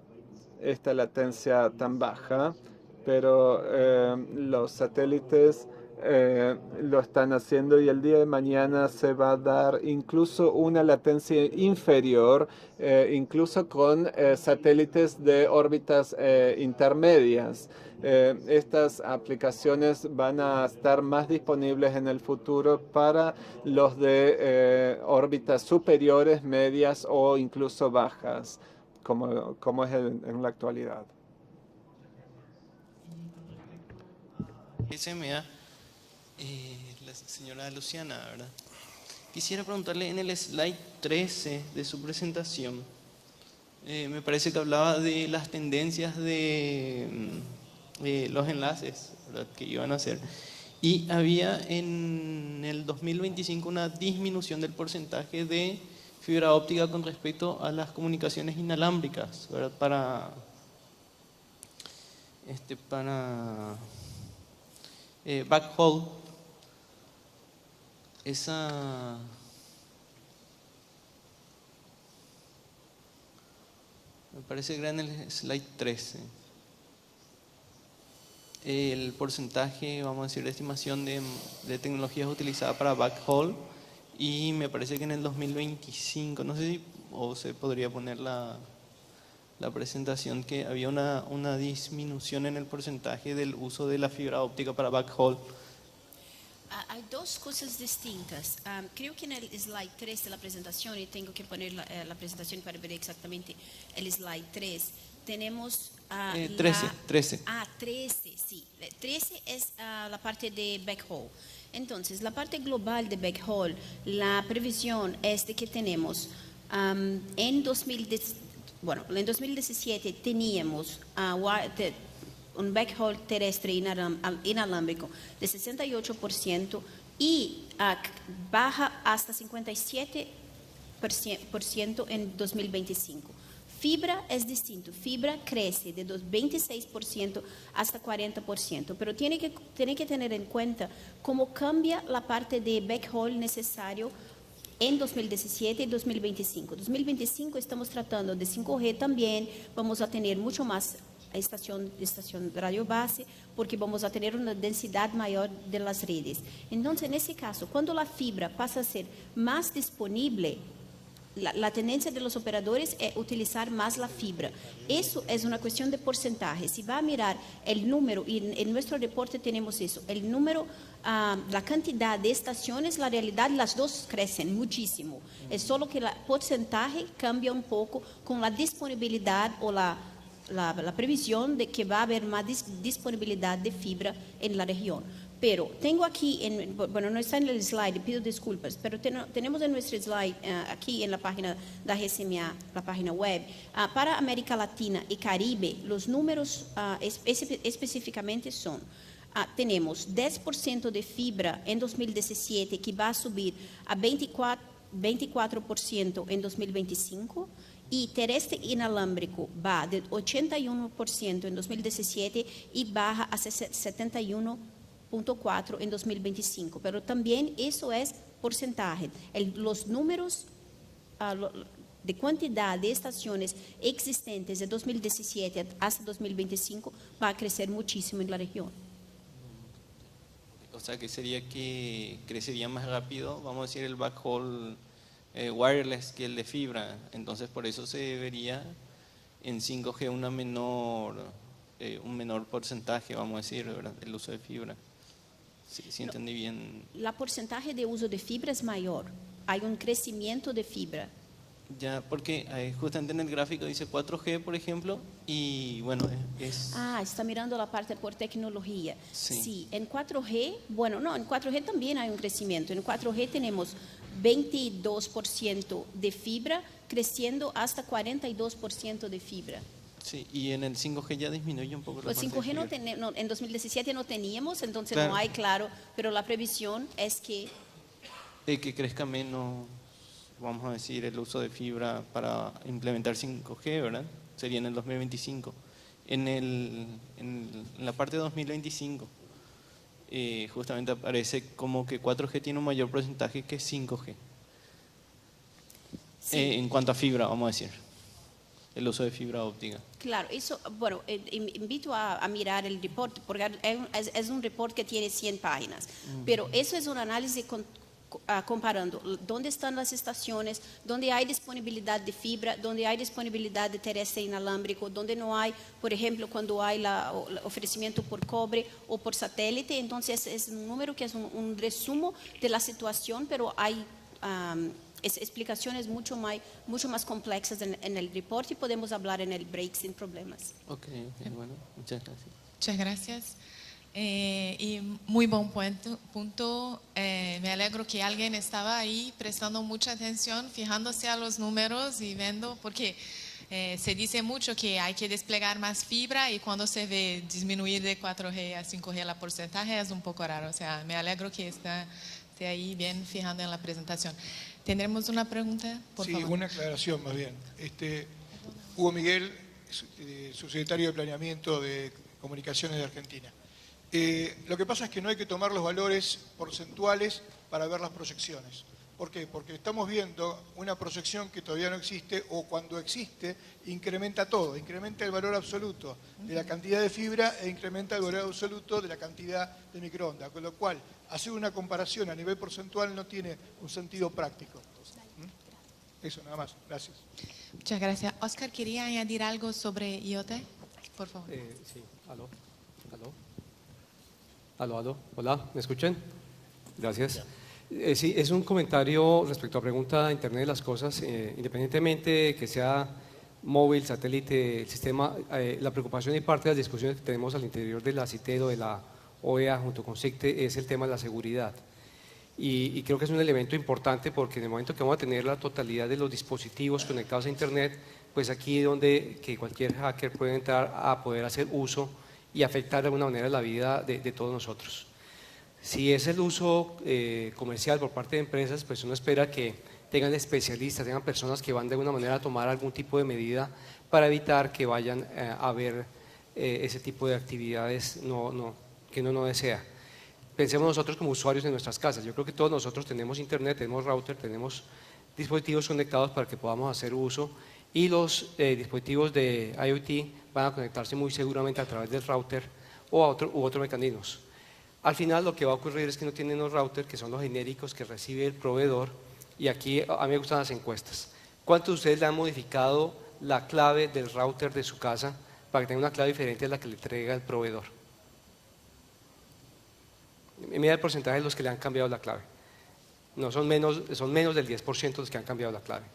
esta latencia tan baja, pero los satélites lo están haciendo y el día de mañana se va a dar incluso una latencia inferior, incluso con satélites de órbitas intermedias. Estas aplicaciones van a estar más disponibles en el futuro para los de órbitas superiores, medias o incluso bajas, como es en la actualidad. SMA, la señora Luciana, ¿verdad? Quisiera preguntarle en el slide 13 de su presentación, me parece que hablaba de las tendencias de los enlaces, ¿verdad?, que iban a hacer. Y había en el 2025 una disminución del porcentaje de fibra óptica con respecto a las comunicaciones inalámbricas, ¿verdad? Para backhaul. Esa me parece que era en el slide 13. El porcentaje, vamos a decir, de estimación de tecnologías utilizadas para backhaul, y me parece que en el 2025, no sé si se podría poner la presentación, que había una disminución en el porcentaje del uso de la fibra óptica para backhaul. Hay dos cosas distintas. Creo que en el slide 3 de la presentación, y tengo que poner la presentación para ver exactamente el slide 3, tenemos 13. 13, sí. 13 es la parte de backhaul. Entonces, la parte global de backhaul, la previsión es de que tenemos en 2017 teníamos un backhaul terrestre inalámbrico de 68% y baja hasta 57% en 2025. Fibra es distinto, fibra crece de 26% hasta 40%, pero tiene que tener en cuenta cómo cambia la parte de backhaul necesario en 2017 y 2025. 2025 estamos tratando de 5G también, vamos a tener mucho más estación radio base, porque vamos a tener una densidad mayor de las redes. Entonces, en ese caso, cuando la fibra pasa a ser más disponible, la tendencia de los operadores es utilizar más la fibra. Eso es una cuestión de porcentaje. Si va a mirar el número, y en nuestro reporte tenemos eso, el número, la cantidad de estaciones, la realidad, las dos crecen muchísimo. Es solo que el porcentaje cambia un poco con la disponibilidad o la previsión de que va a haber más disponibilidad de fibra en la región. Pero tengo aquí, bueno, no está en el slide, pido disculpas, pero tenemos en nuestro slide, aquí en la página de GSMA, la página web, para América Latina y Caribe, los números específicamente son, tenemos 10% de fibra en 2017 que va a subir a 24% en 2025, y terrestre inalámbrico va de 81% en 2017 y baja a 71% en 2025, pero también eso es porcentaje. Los números de cantidad de estaciones existentes de 2017 hasta 2025 va a crecer muchísimo en la región. O sea, que sería que crecería más rápido, vamos a decir, el backhaul wireless que el de fibra. Entonces, por eso se vería en 5G un menor porcentaje, vamos a decir, ¿verdad?, el uso de fibra. Sí, entendí bien. La porcentaje de uso de fibra es mayor. Hay un crecimiento de fibra. Ya, porque justamente en el gráfico dice 4G, por ejemplo, y bueno, es... está mirando la parte por tecnología. Sí. Sí, en 4G, bueno, no, en 4G también hay un crecimiento. En 4G tenemos 22% de fibra, creciendo hasta 42% de fibra. Sí, y en el 5G ya disminuye un poco la Pues 5G en 2017 no teníamos, entonces claro, no hay, claro, pero la previsión es que crezca menos, vamos a decir, el uso de fibra para implementar 5G, ¿verdad? Sería en el 2025. En la parte de 2025, justamente aparece como que 4G tiene un mayor porcentaje que 5G. Sí. En cuanto a fibra, vamos a decir. el uso de fibra óptica. Claro, eso, bueno, invito a mirar el reporte, porque es un reporte que tiene 100 páginas, pero eso es un análisis comparando dónde están las estaciones, dónde hay disponibilidad de fibra, dónde hay disponibilidad de terrestre inalámbrico, donde no hay, por ejemplo, cuando hay el ofrecimiento por cobre o por satélite. Entonces es un número que es un resumen de la situación, pero hay explicaciones mucho más complejas en el reporte y podemos hablar en el break sin problemas. Ok, bueno, muchas gracias. Muchas gracias. Y muy buen punto. Me alegro que alguien estaba ahí prestando mucha atención, fijándose a los números y viendo, porque se dice mucho que hay que desplegar más fibra y cuando se ve disminuir de 4G a 5G la porcentaje es un poco raro. O sea, me alegro que esté ahí bien fijando en la presentación. ¿Tendremos una pregunta? Por favor. Sí, una aclaración más bien. Hugo Miguel, subsecretario de Planeamiento de Comunicaciones de Argentina. Lo que pasa es que no hay que tomar los valores porcentuales para ver las proyecciones. ¿Por qué? Porque estamos viendo una proyección que todavía no existe, o cuando existe incrementa todo, incrementa el valor absoluto de la cantidad de fibra e incrementa el valor absoluto de la cantidad de microondas, con lo cual hacer una comparación a nivel porcentual no tiene un sentido práctico. Eso, nada más. Gracias. Muchas gracias. Oscar, ¿quería añadir algo sobre IoT? Por favor. Sí, aló. Hola, ¿me escuchan? Gracias. Sí, es un comentario respecto a pregunta de Internet de las Cosas. Independientemente de que sea móvil, satélite, el sistema, la preocupación y parte de las discusiones que tenemos al interior de la CITED o de la OEA junto con SICTE es el tema de la seguridad. Y creo que es un elemento importante porque en el momento que vamos a tener la totalidad de los dispositivos conectados a Internet, pues aquí es donde que cualquier hacker puede entrar a poder hacer uso y afectar de alguna manera la vida de todos nosotros. Si es el uso comercial por parte de empresas, pues uno espera que tengan especialistas, tengan personas que van de alguna manera a tomar algún tipo de medida para evitar que vayan a ver ese tipo de actividades que uno no desea. Pensemos nosotros como usuarios de nuestras casas. Yo creo que todos nosotros tenemos internet, tenemos router, tenemos dispositivos conectados para que podamos hacer uso, y los dispositivos de IoT van a conectarse muy seguramente a través del router u otros mecanismos. Al final lo que va a ocurrir es que no tienen los routers, que son los genéricos que recibe el proveedor, y aquí a mí me gustan las encuestas. ¿Cuántos de ustedes le han modificado la clave del router de su casa para que tenga una clave diferente a la que le entrega el proveedor? Mira el porcentaje de los que le han cambiado la clave. No, son menos del 10% los que han cambiado la clave.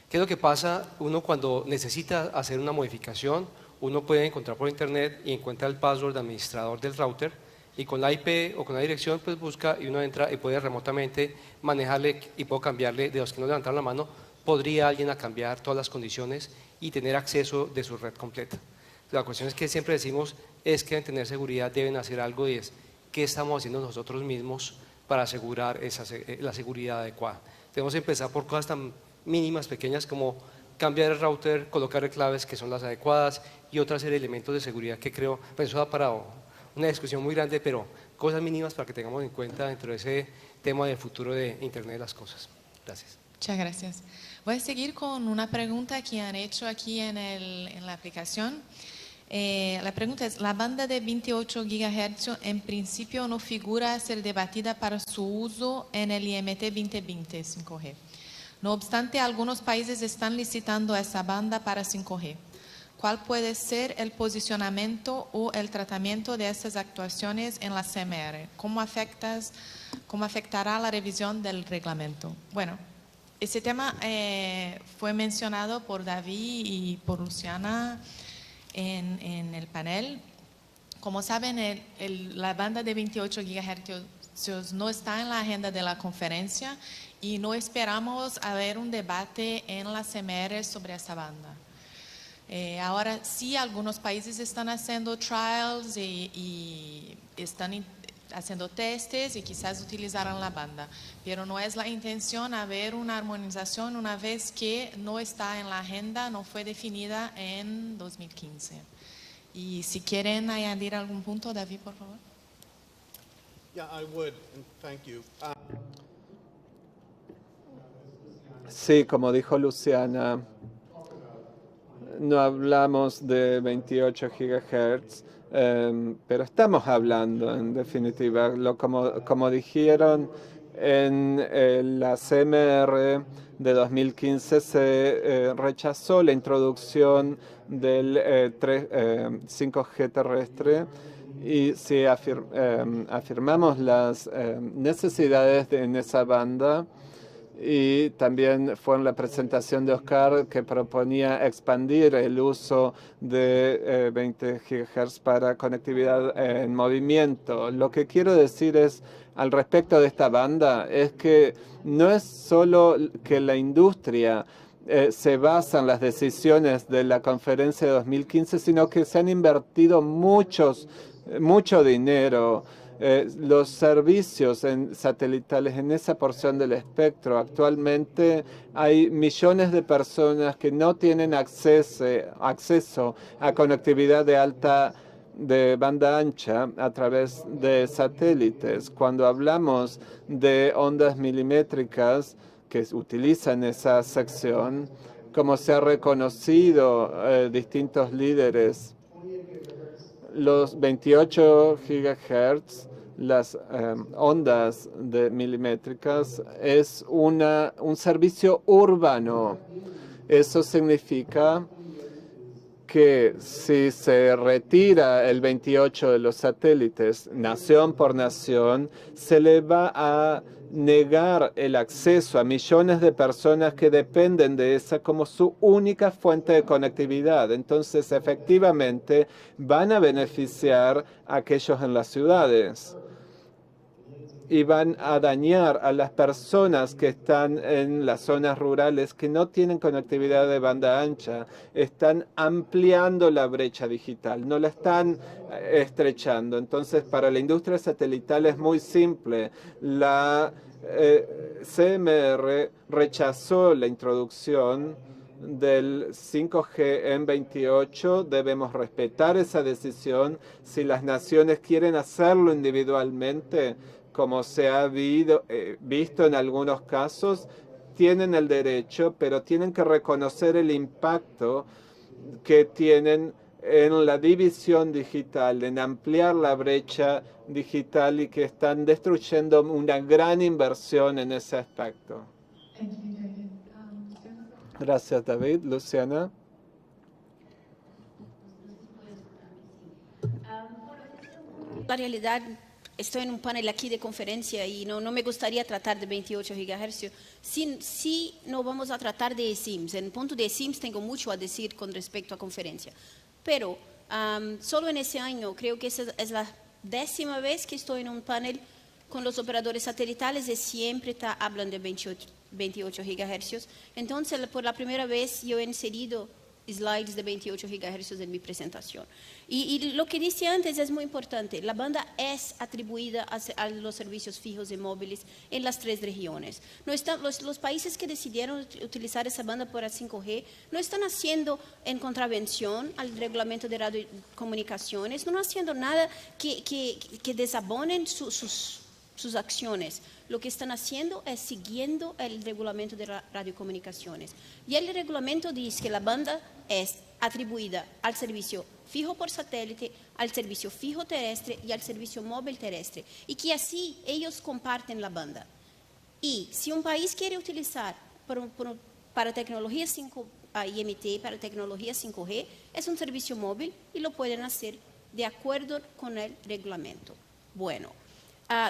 ¿Qué es lo que pasa? Uno cuando necesita hacer una modificación, uno puede encontrar por internet y encuentra el password de administrador del router, y con la IP o con la dirección pues busca y uno entra y puede remotamente manejarle y puedo cambiarle. De los que no levantaron la mano, podría alguien a cambiar todas las condiciones y tener acceso de su red completa. La cuestión es que siempre decimos es que deben tener seguridad, deben hacer algo, y es ¿qué estamos haciendo nosotros mismos para asegurar la seguridad adecuada? Tenemos que empezar por cosas tan mínimas, pequeñas, como cambiar el router, colocar claves que son las adecuadas y otra serie de elementos de seguridad que creo, pues eso da para una discusión muy grande, pero cosas mínimas para que tengamos en cuenta dentro de ese tema del futuro de Internet de las Cosas. Gracias. Muchas gracias. Voy a seguir con una pregunta que han hecho aquí en la aplicación. La pregunta es, la banda de 28 GHz en principio no figura a ser debatida para su uso en el IMT 2020 5G. No obstante, algunos países están licitando esa banda para 5G. ¿Cuál puede ser el posicionamiento o el tratamiento de estas actuaciones en la CMR? ¿Cómo afectará la revisión del reglamento? Bueno, ese tema fue mencionado por David y por Luciana en el panel. Como saben, la banda de 28 GHz no está en la agenda de la conferencia y no esperamos a ver un debate en la CMR sobre esa banda. Ahora sí, algunos países están haciendo trials y están haciendo testes y quizás utilizarán la banda, pero no es la intención haber una armonización una vez que no está en la agenda, no fue definida en 2015. Y si quieren añadir algún punto, David, por favor. Yeah, I would, and thank you. Sí, como dijo Luciana, no hablamos de 28 GHz, pero estamos hablando, en definitiva, como dijeron en la CMR de 2015, se rechazó la introducción del 5G terrestre, y si afirmamos las necesidades en esa banda, y también fue en la presentación de Oscar que proponía expandir el uso de 20 GHz para conectividad en movimiento. Lo que quiero decir es, al respecto de esta banda, es que no es solo que la industria se basa en las decisiones de la conferencia de 2015, sino que se han invertido mucho dinero. Los servicios satelitales en esa porción del espectro. Actualmente hay millones de personas que no tienen acceso a conectividad de banda ancha a través de satélites. Cuando hablamos de ondas milimétricas que utilizan esa sección, como se ha reconocido distintos líderes, los 28 GHz, las ondas milimétricas, es un servicio urbano. Eso significa que si se retira el 28 de los satélites, nación por nación, se le va a negar el acceso a millones de personas que dependen de esa como su única fuente de conectividad. Entonces, efectivamente, van a beneficiar a aquellos en las ciudades y van a dañar a las personas que están en las zonas rurales que no tienen conectividad de banda ancha. Están ampliando la brecha digital, no la están estrechando. Entonces, para la industria satelital es muy simple. La CMR rechazó la introducción del 5G en 28. Debemos respetar esa decisión. Si las naciones quieren hacerlo individualmente, como se ha visto en algunos casos, tienen el derecho, pero tienen que reconocer el impacto que tienen en la división digital, en ampliar la brecha digital, y que están destruyendo una gran inversión en ese aspecto. Gracias, David. Luciana. La realidad, estoy en un panel aquí de conferencia y no me gustaría tratar de 28 GHz. Si no vamos a tratar de eSIMs. En el punto de eSIMs tengo mucho a decir con respecto a conferencia. Pero solo en ese año, creo que esa es la 10ª vez que estoy en un panel con los operadores satelitales y siempre está hablando de 28 GHz. Entonces, por la primera vez yo he inserido slides de 28 GHz en mi presentación. Y lo que dije antes es muy importante. La banda es atribuida a los servicios fijos y móviles en las 3 regiones. No están, los países que decidieron utilizar esa banda para 5G no están haciendo en contravención al reglamento de radiocomunicaciones, no están haciendo nada que desabonen sus acciones. Lo que están haciendo es siguiendo el reglamento de radiocomunicaciones. Y el reglamento dice que la banda es atribuida al servicio fijo por satélite, al servicio fijo terrestre y al servicio móvil terrestre. Y que así ellos comparten la banda. Y si un país quiere utilizar para tecnología 5 IMT, para tecnología 5G, es un servicio móvil y lo pueden hacer de acuerdo con el reglamento. Bueno.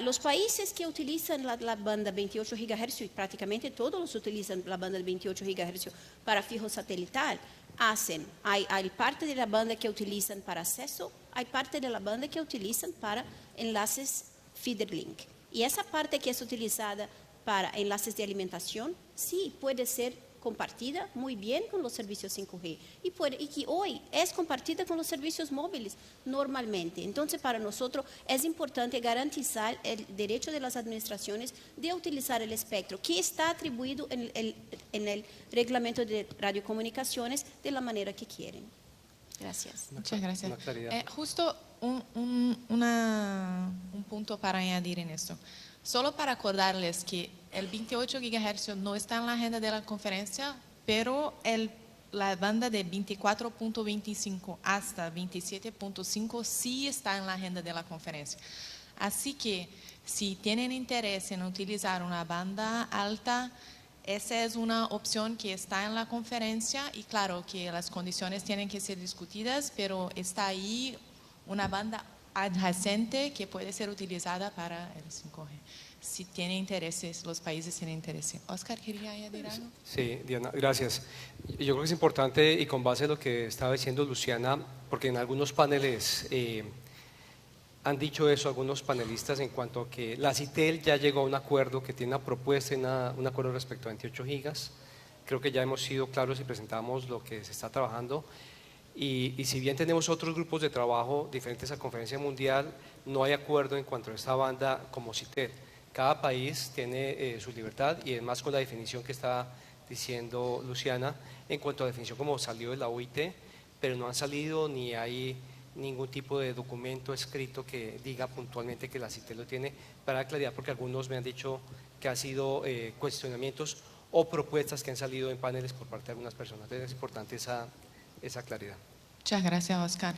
Los países que utilizan la banda 28 GHz, y prácticamente todos utilizan la banda de 28 GHz para fijo satelital, hay parte de la banda que utilizan para acceso, hay parte de la banda que utilizan para enlaces feeder link. Y esa parte que es utilizada para enlaces de alimentación, sí puede ser compartida muy bien con los servicios 5G y que hoy es compartida con los servicios móviles normalmente. Entonces, para nosotros es importante garantizar el derecho de las administraciones de utilizar el espectro que está atribuido en el reglamento de radiocomunicaciones de la manera que quieren. Gracias. Muchas gracias. Justo un punto para añadir en esto. Solo para acordarles que el 28 GHz no está en la agenda de la conferencia, pero el la banda de 24.25 hasta 27.5 sí está en la agenda de la conferencia. Así que si tienen interés en utilizar una banda alta, esa es una opción que está en la conferencia y claro que las condiciones tienen que ser discutidas, pero está ahí una banda adyacente que puede ser utilizada para el 5G. Si tiene intereses, los países tienen interés. Oscar, ¿quería añadir algo? Sí, Diana, gracias. Yo creo que es importante y con base en lo que estaba diciendo Luciana, porque en algunos paneles han dicho eso algunos panelistas en cuanto a que la CITEL ya llegó a un acuerdo, que tiene una propuesta, un acuerdo respecto a 28 gigas. Creo que ya hemos sido claros y presentamos lo que se está trabajando. Y si bien tenemos otros grupos de trabajo diferentes a Conferencia Mundial, no hay acuerdo en cuanto a esta banda como CITEL. Cada país tiene su libertad y además con la definición que está diciendo Luciana, en cuanto a definición como salió de la OIT, pero no han salido ni hay ningún tipo de documento escrito que diga puntualmente que la CITEL lo tiene, para dar claridad, porque algunos me han dicho que han sido cuestionamientos o propuestas que han salido en paneles por parte de algunas personas. Entonces es importante esa claridad. Muchas gracias, Oscar.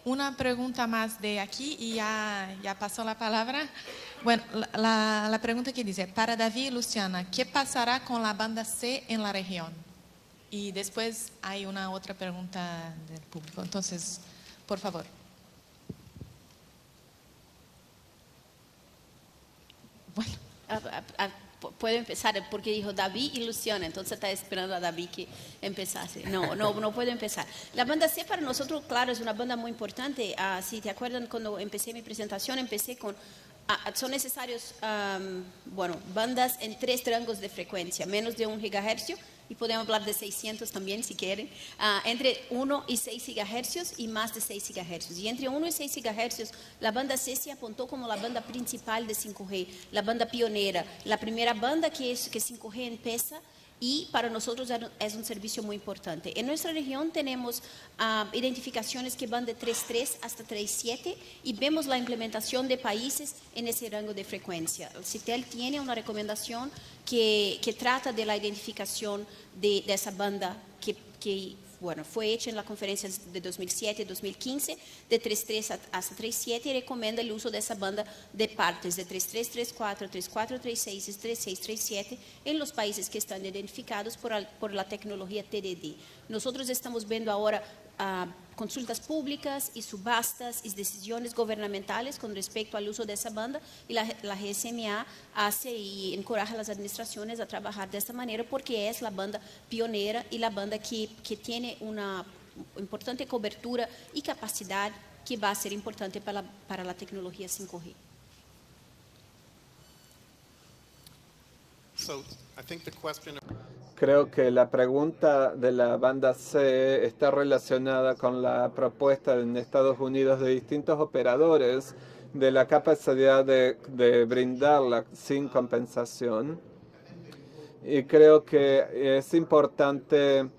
Una pregunta más de aquí y ya pasó la palabra. Bueno, la pregunta que dice, para David y Luciana, ¿qué pasará con la banda C en la región? Y después hay una otra pregunta del público. Entonces, por favor. Bueno. Puedo empezar porque dijo David y Luciana, entonces está esperando a David que empezase. No puedo empezar. La banda C para nosotros, claro, es una banda muy importante. Si te acuerdan, cuando empecé mi presentación, empecé con, son necesarios, bandas en 3 rangos de frecuencia, menos de 1 GHz, y podemos hablar de 600 también si quieren, entre 1 y 6 GHz y más de 6 GHz. Y entre 1 y 6 GHz, la banda C se apuntó como la banda principal de 5G, la banda pionera, la primera banda que 5G empieza. Y para nosotros es un servicio muy importante. En nuestra región tenemos identificaciones que van de 3.3 hasta 3.7 y vemos la implementación de países en ese rango de frecuencia. El CITEL tiene una recomendación que trata de la identificación de esa banda que fue hecha en la conferencia de 2007 y 2015, de 3.3 hasta 3.7, y recomienda el uso de esa banda de partes de 3.3, 3.4, 3.4, 3.6, 3.6, 3.7 en los países que están identificados por la tecnología TDD. Nosotros estamos viendo ahora consultas públicas y subastas y decisiones gubernamentales con respecto al uso de esa banda, y la GSMA hace y encoraja a las administraciones a trabajar de esta manera porque es la banda pionera y la banda que tiene una importante cobertura y capacidad que va a ser importante para la tecnología 5G. Creo que la pregunta de la banda C está relacionada con la propuesta en Estados Unidos de distintos operadores de la capacidad de brindarla sin compensación. Y creo que es importante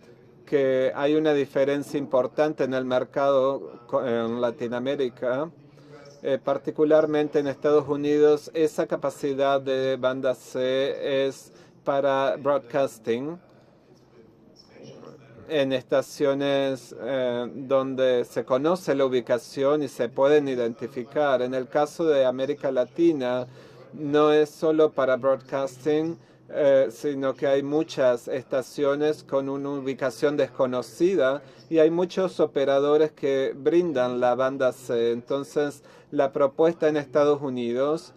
que hay una diferencia importante en el mercado en Latinoamérica. Particularmente en Estados Unidos, esa capacidad de banda C es para broadcasting en estaciones donde se conoce la ubicación y se pueden identificar. En el caso de América Latina, no es solo para broadcasting, sino que hay muchas estaciones con una ubicación desconocida y hay muchos operadores que brindan la banda C. Entonces, la propuesta en Estados Unidos,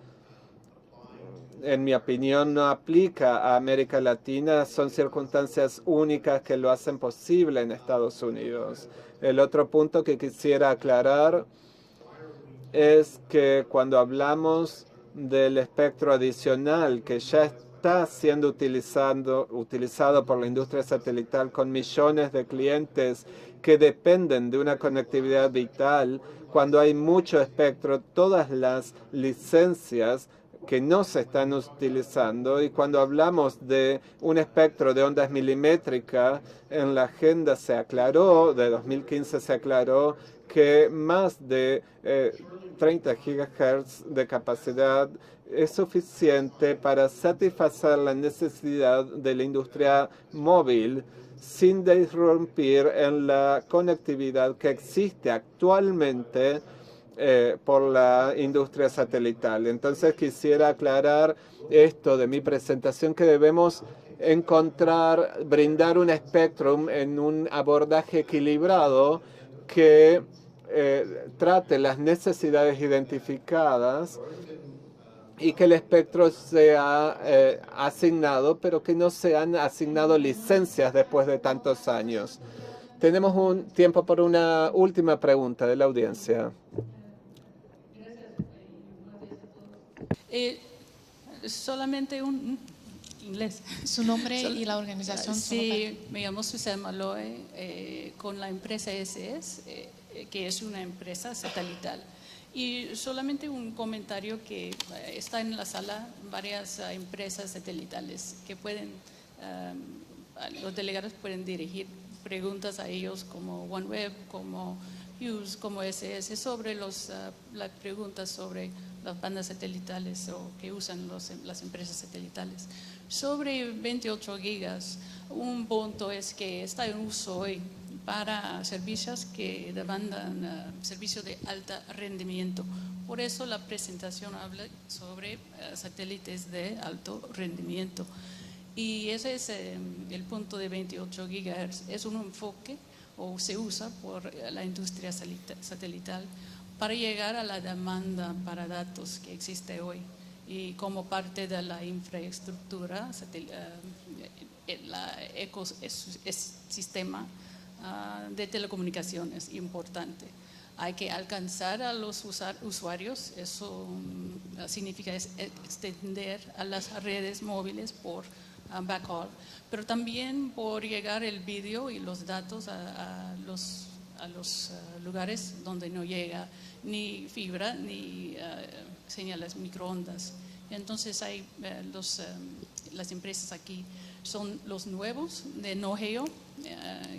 en mi opinión, no aplica a América Latina. Son circunstancias únicas que lo hacen posible en Estados Unidos. El otro punto que quisiera aclarar es que cuando hablamos del espectro adicional que ya está siendo utilizado por la industria satelital con millones de clientes que dependen de una conectividad vital, cuando hay mucho espectro, todas las licencias que no se están utilizando, y cuando hablamos de un espectro de ondas milimétricas, en la agenda se aclaró, de 2015 se aclaró que más de 30 GHz de capacidad es suficiente para satisfacer la necesidad de la industria móvil sin disrumpir en la conectividad que existe actualmente por la industria satelital. Entonces quisiera aclarar esto de mi presentación, que debemos brindar un espectro en un abordaje equilibrado que trate las necesidades identificadas y que el espectro sea asignado, pero que no se han asignado licencias después de tantos años. Tenemos un tiempo para una última pregunta de la audiencia. Solamente un inglés. Su nombre y la organización. Sí, me llamo Susana Maloe, con la empresa SS, que es una empresa satelital. Y solamente un comentario que está en la sala varias empresas satelitales que pueden, los delegados pueden dirigir preguntas a ellos como OneWeb, como Hughes, como SS, sobre las preguntas sobre las bandas satelitales o que usan las empresas satelitales. Sobre 28 gigas, un punto es que está en uso hoy para servicios que demandan servicios de alto rendimiento. Por eso la presentación habla sobre satélites de alto rendimiento. Y ese es el punto de 28 GHz. Es un enfoque o se usa por la industria satelital para llegar a la demanda para datos que existe hoy y como parte de la infraestructura, el ecosistema de telecomunicaciones importante. Hay que alcanzar a los usuarios, eso significa extender a las redes móviles por backhaul, pero también por llegar el vídeo y los datos a los lugares donde no llega ni fibra ni señales microondas. Entonces hay las empresas aquí son los nuevos de NoGeo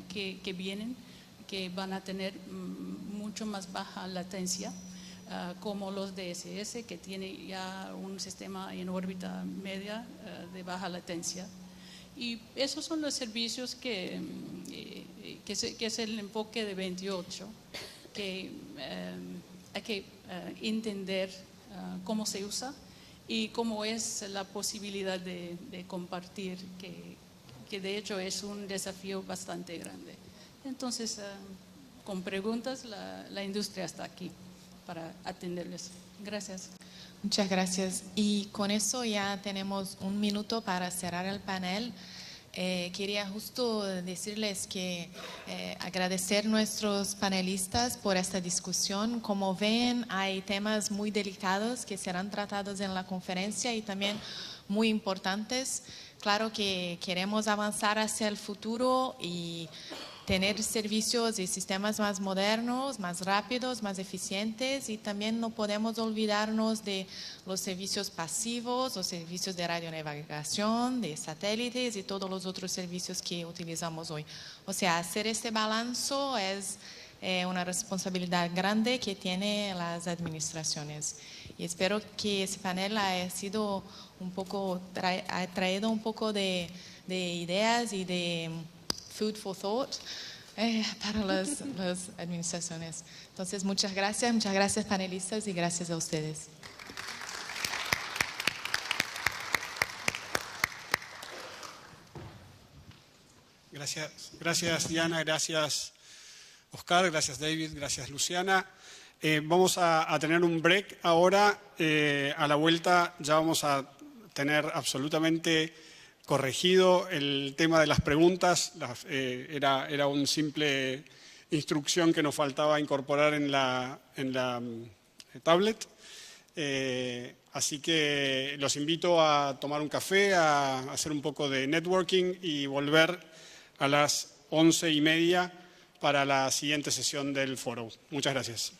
que vienen, que van a tener mucho más baja latencia, como los DSS, que tiene ya un sistema en órbita media de baja latencia. Y esos son los servicios que es el enfoque de 28, que hay que entender cómo se usa y cómo es la posibilidad de compartir, que de hecho es un desafío bastante grande. Entonces, con preguntas, la industria está aquí para atenderles. Gracias. Muchas gracias. Y con eso ya tenemos un minuto para cerrar el panel. Quería justo decirles que agradecer a nuestros panelistas por esta discusión. Como ven, hay temas muy delicados que serán tratados en la conferencia y también muy importantes. Claro que queremos avanzar hacia el futuro y tener servicios y sistemas más modernos, más rápidos, más eficientes, y también no podemos olvidarnos de los servicios pasivos, los servicios de radionavegación, de satélites y todos los otros servicios que utilizamos hoy. O sea, hacer este balance es una responsabilidad grande que tienen las administraciones. Y espero que ese panel haya sido ha traído un poco de ideas y de food for thought para las administraciones. Entonces, muchas gracias panelistas y gracias a ustedes. Gracias Diana, gracias Oscar, gracias David, gracias Luciana. Vamos a tener un break ahora. A la vuelta ya vamos a tener absolutamente corregido el tema de las preguntas. Era una simple instrucción que nos faltaba incorporar en la tablet. Así que los invito a tomar un café, a hacer un poco de networking y volver a las 11:30 para la siguiente sesión del foro. Muchas gracias.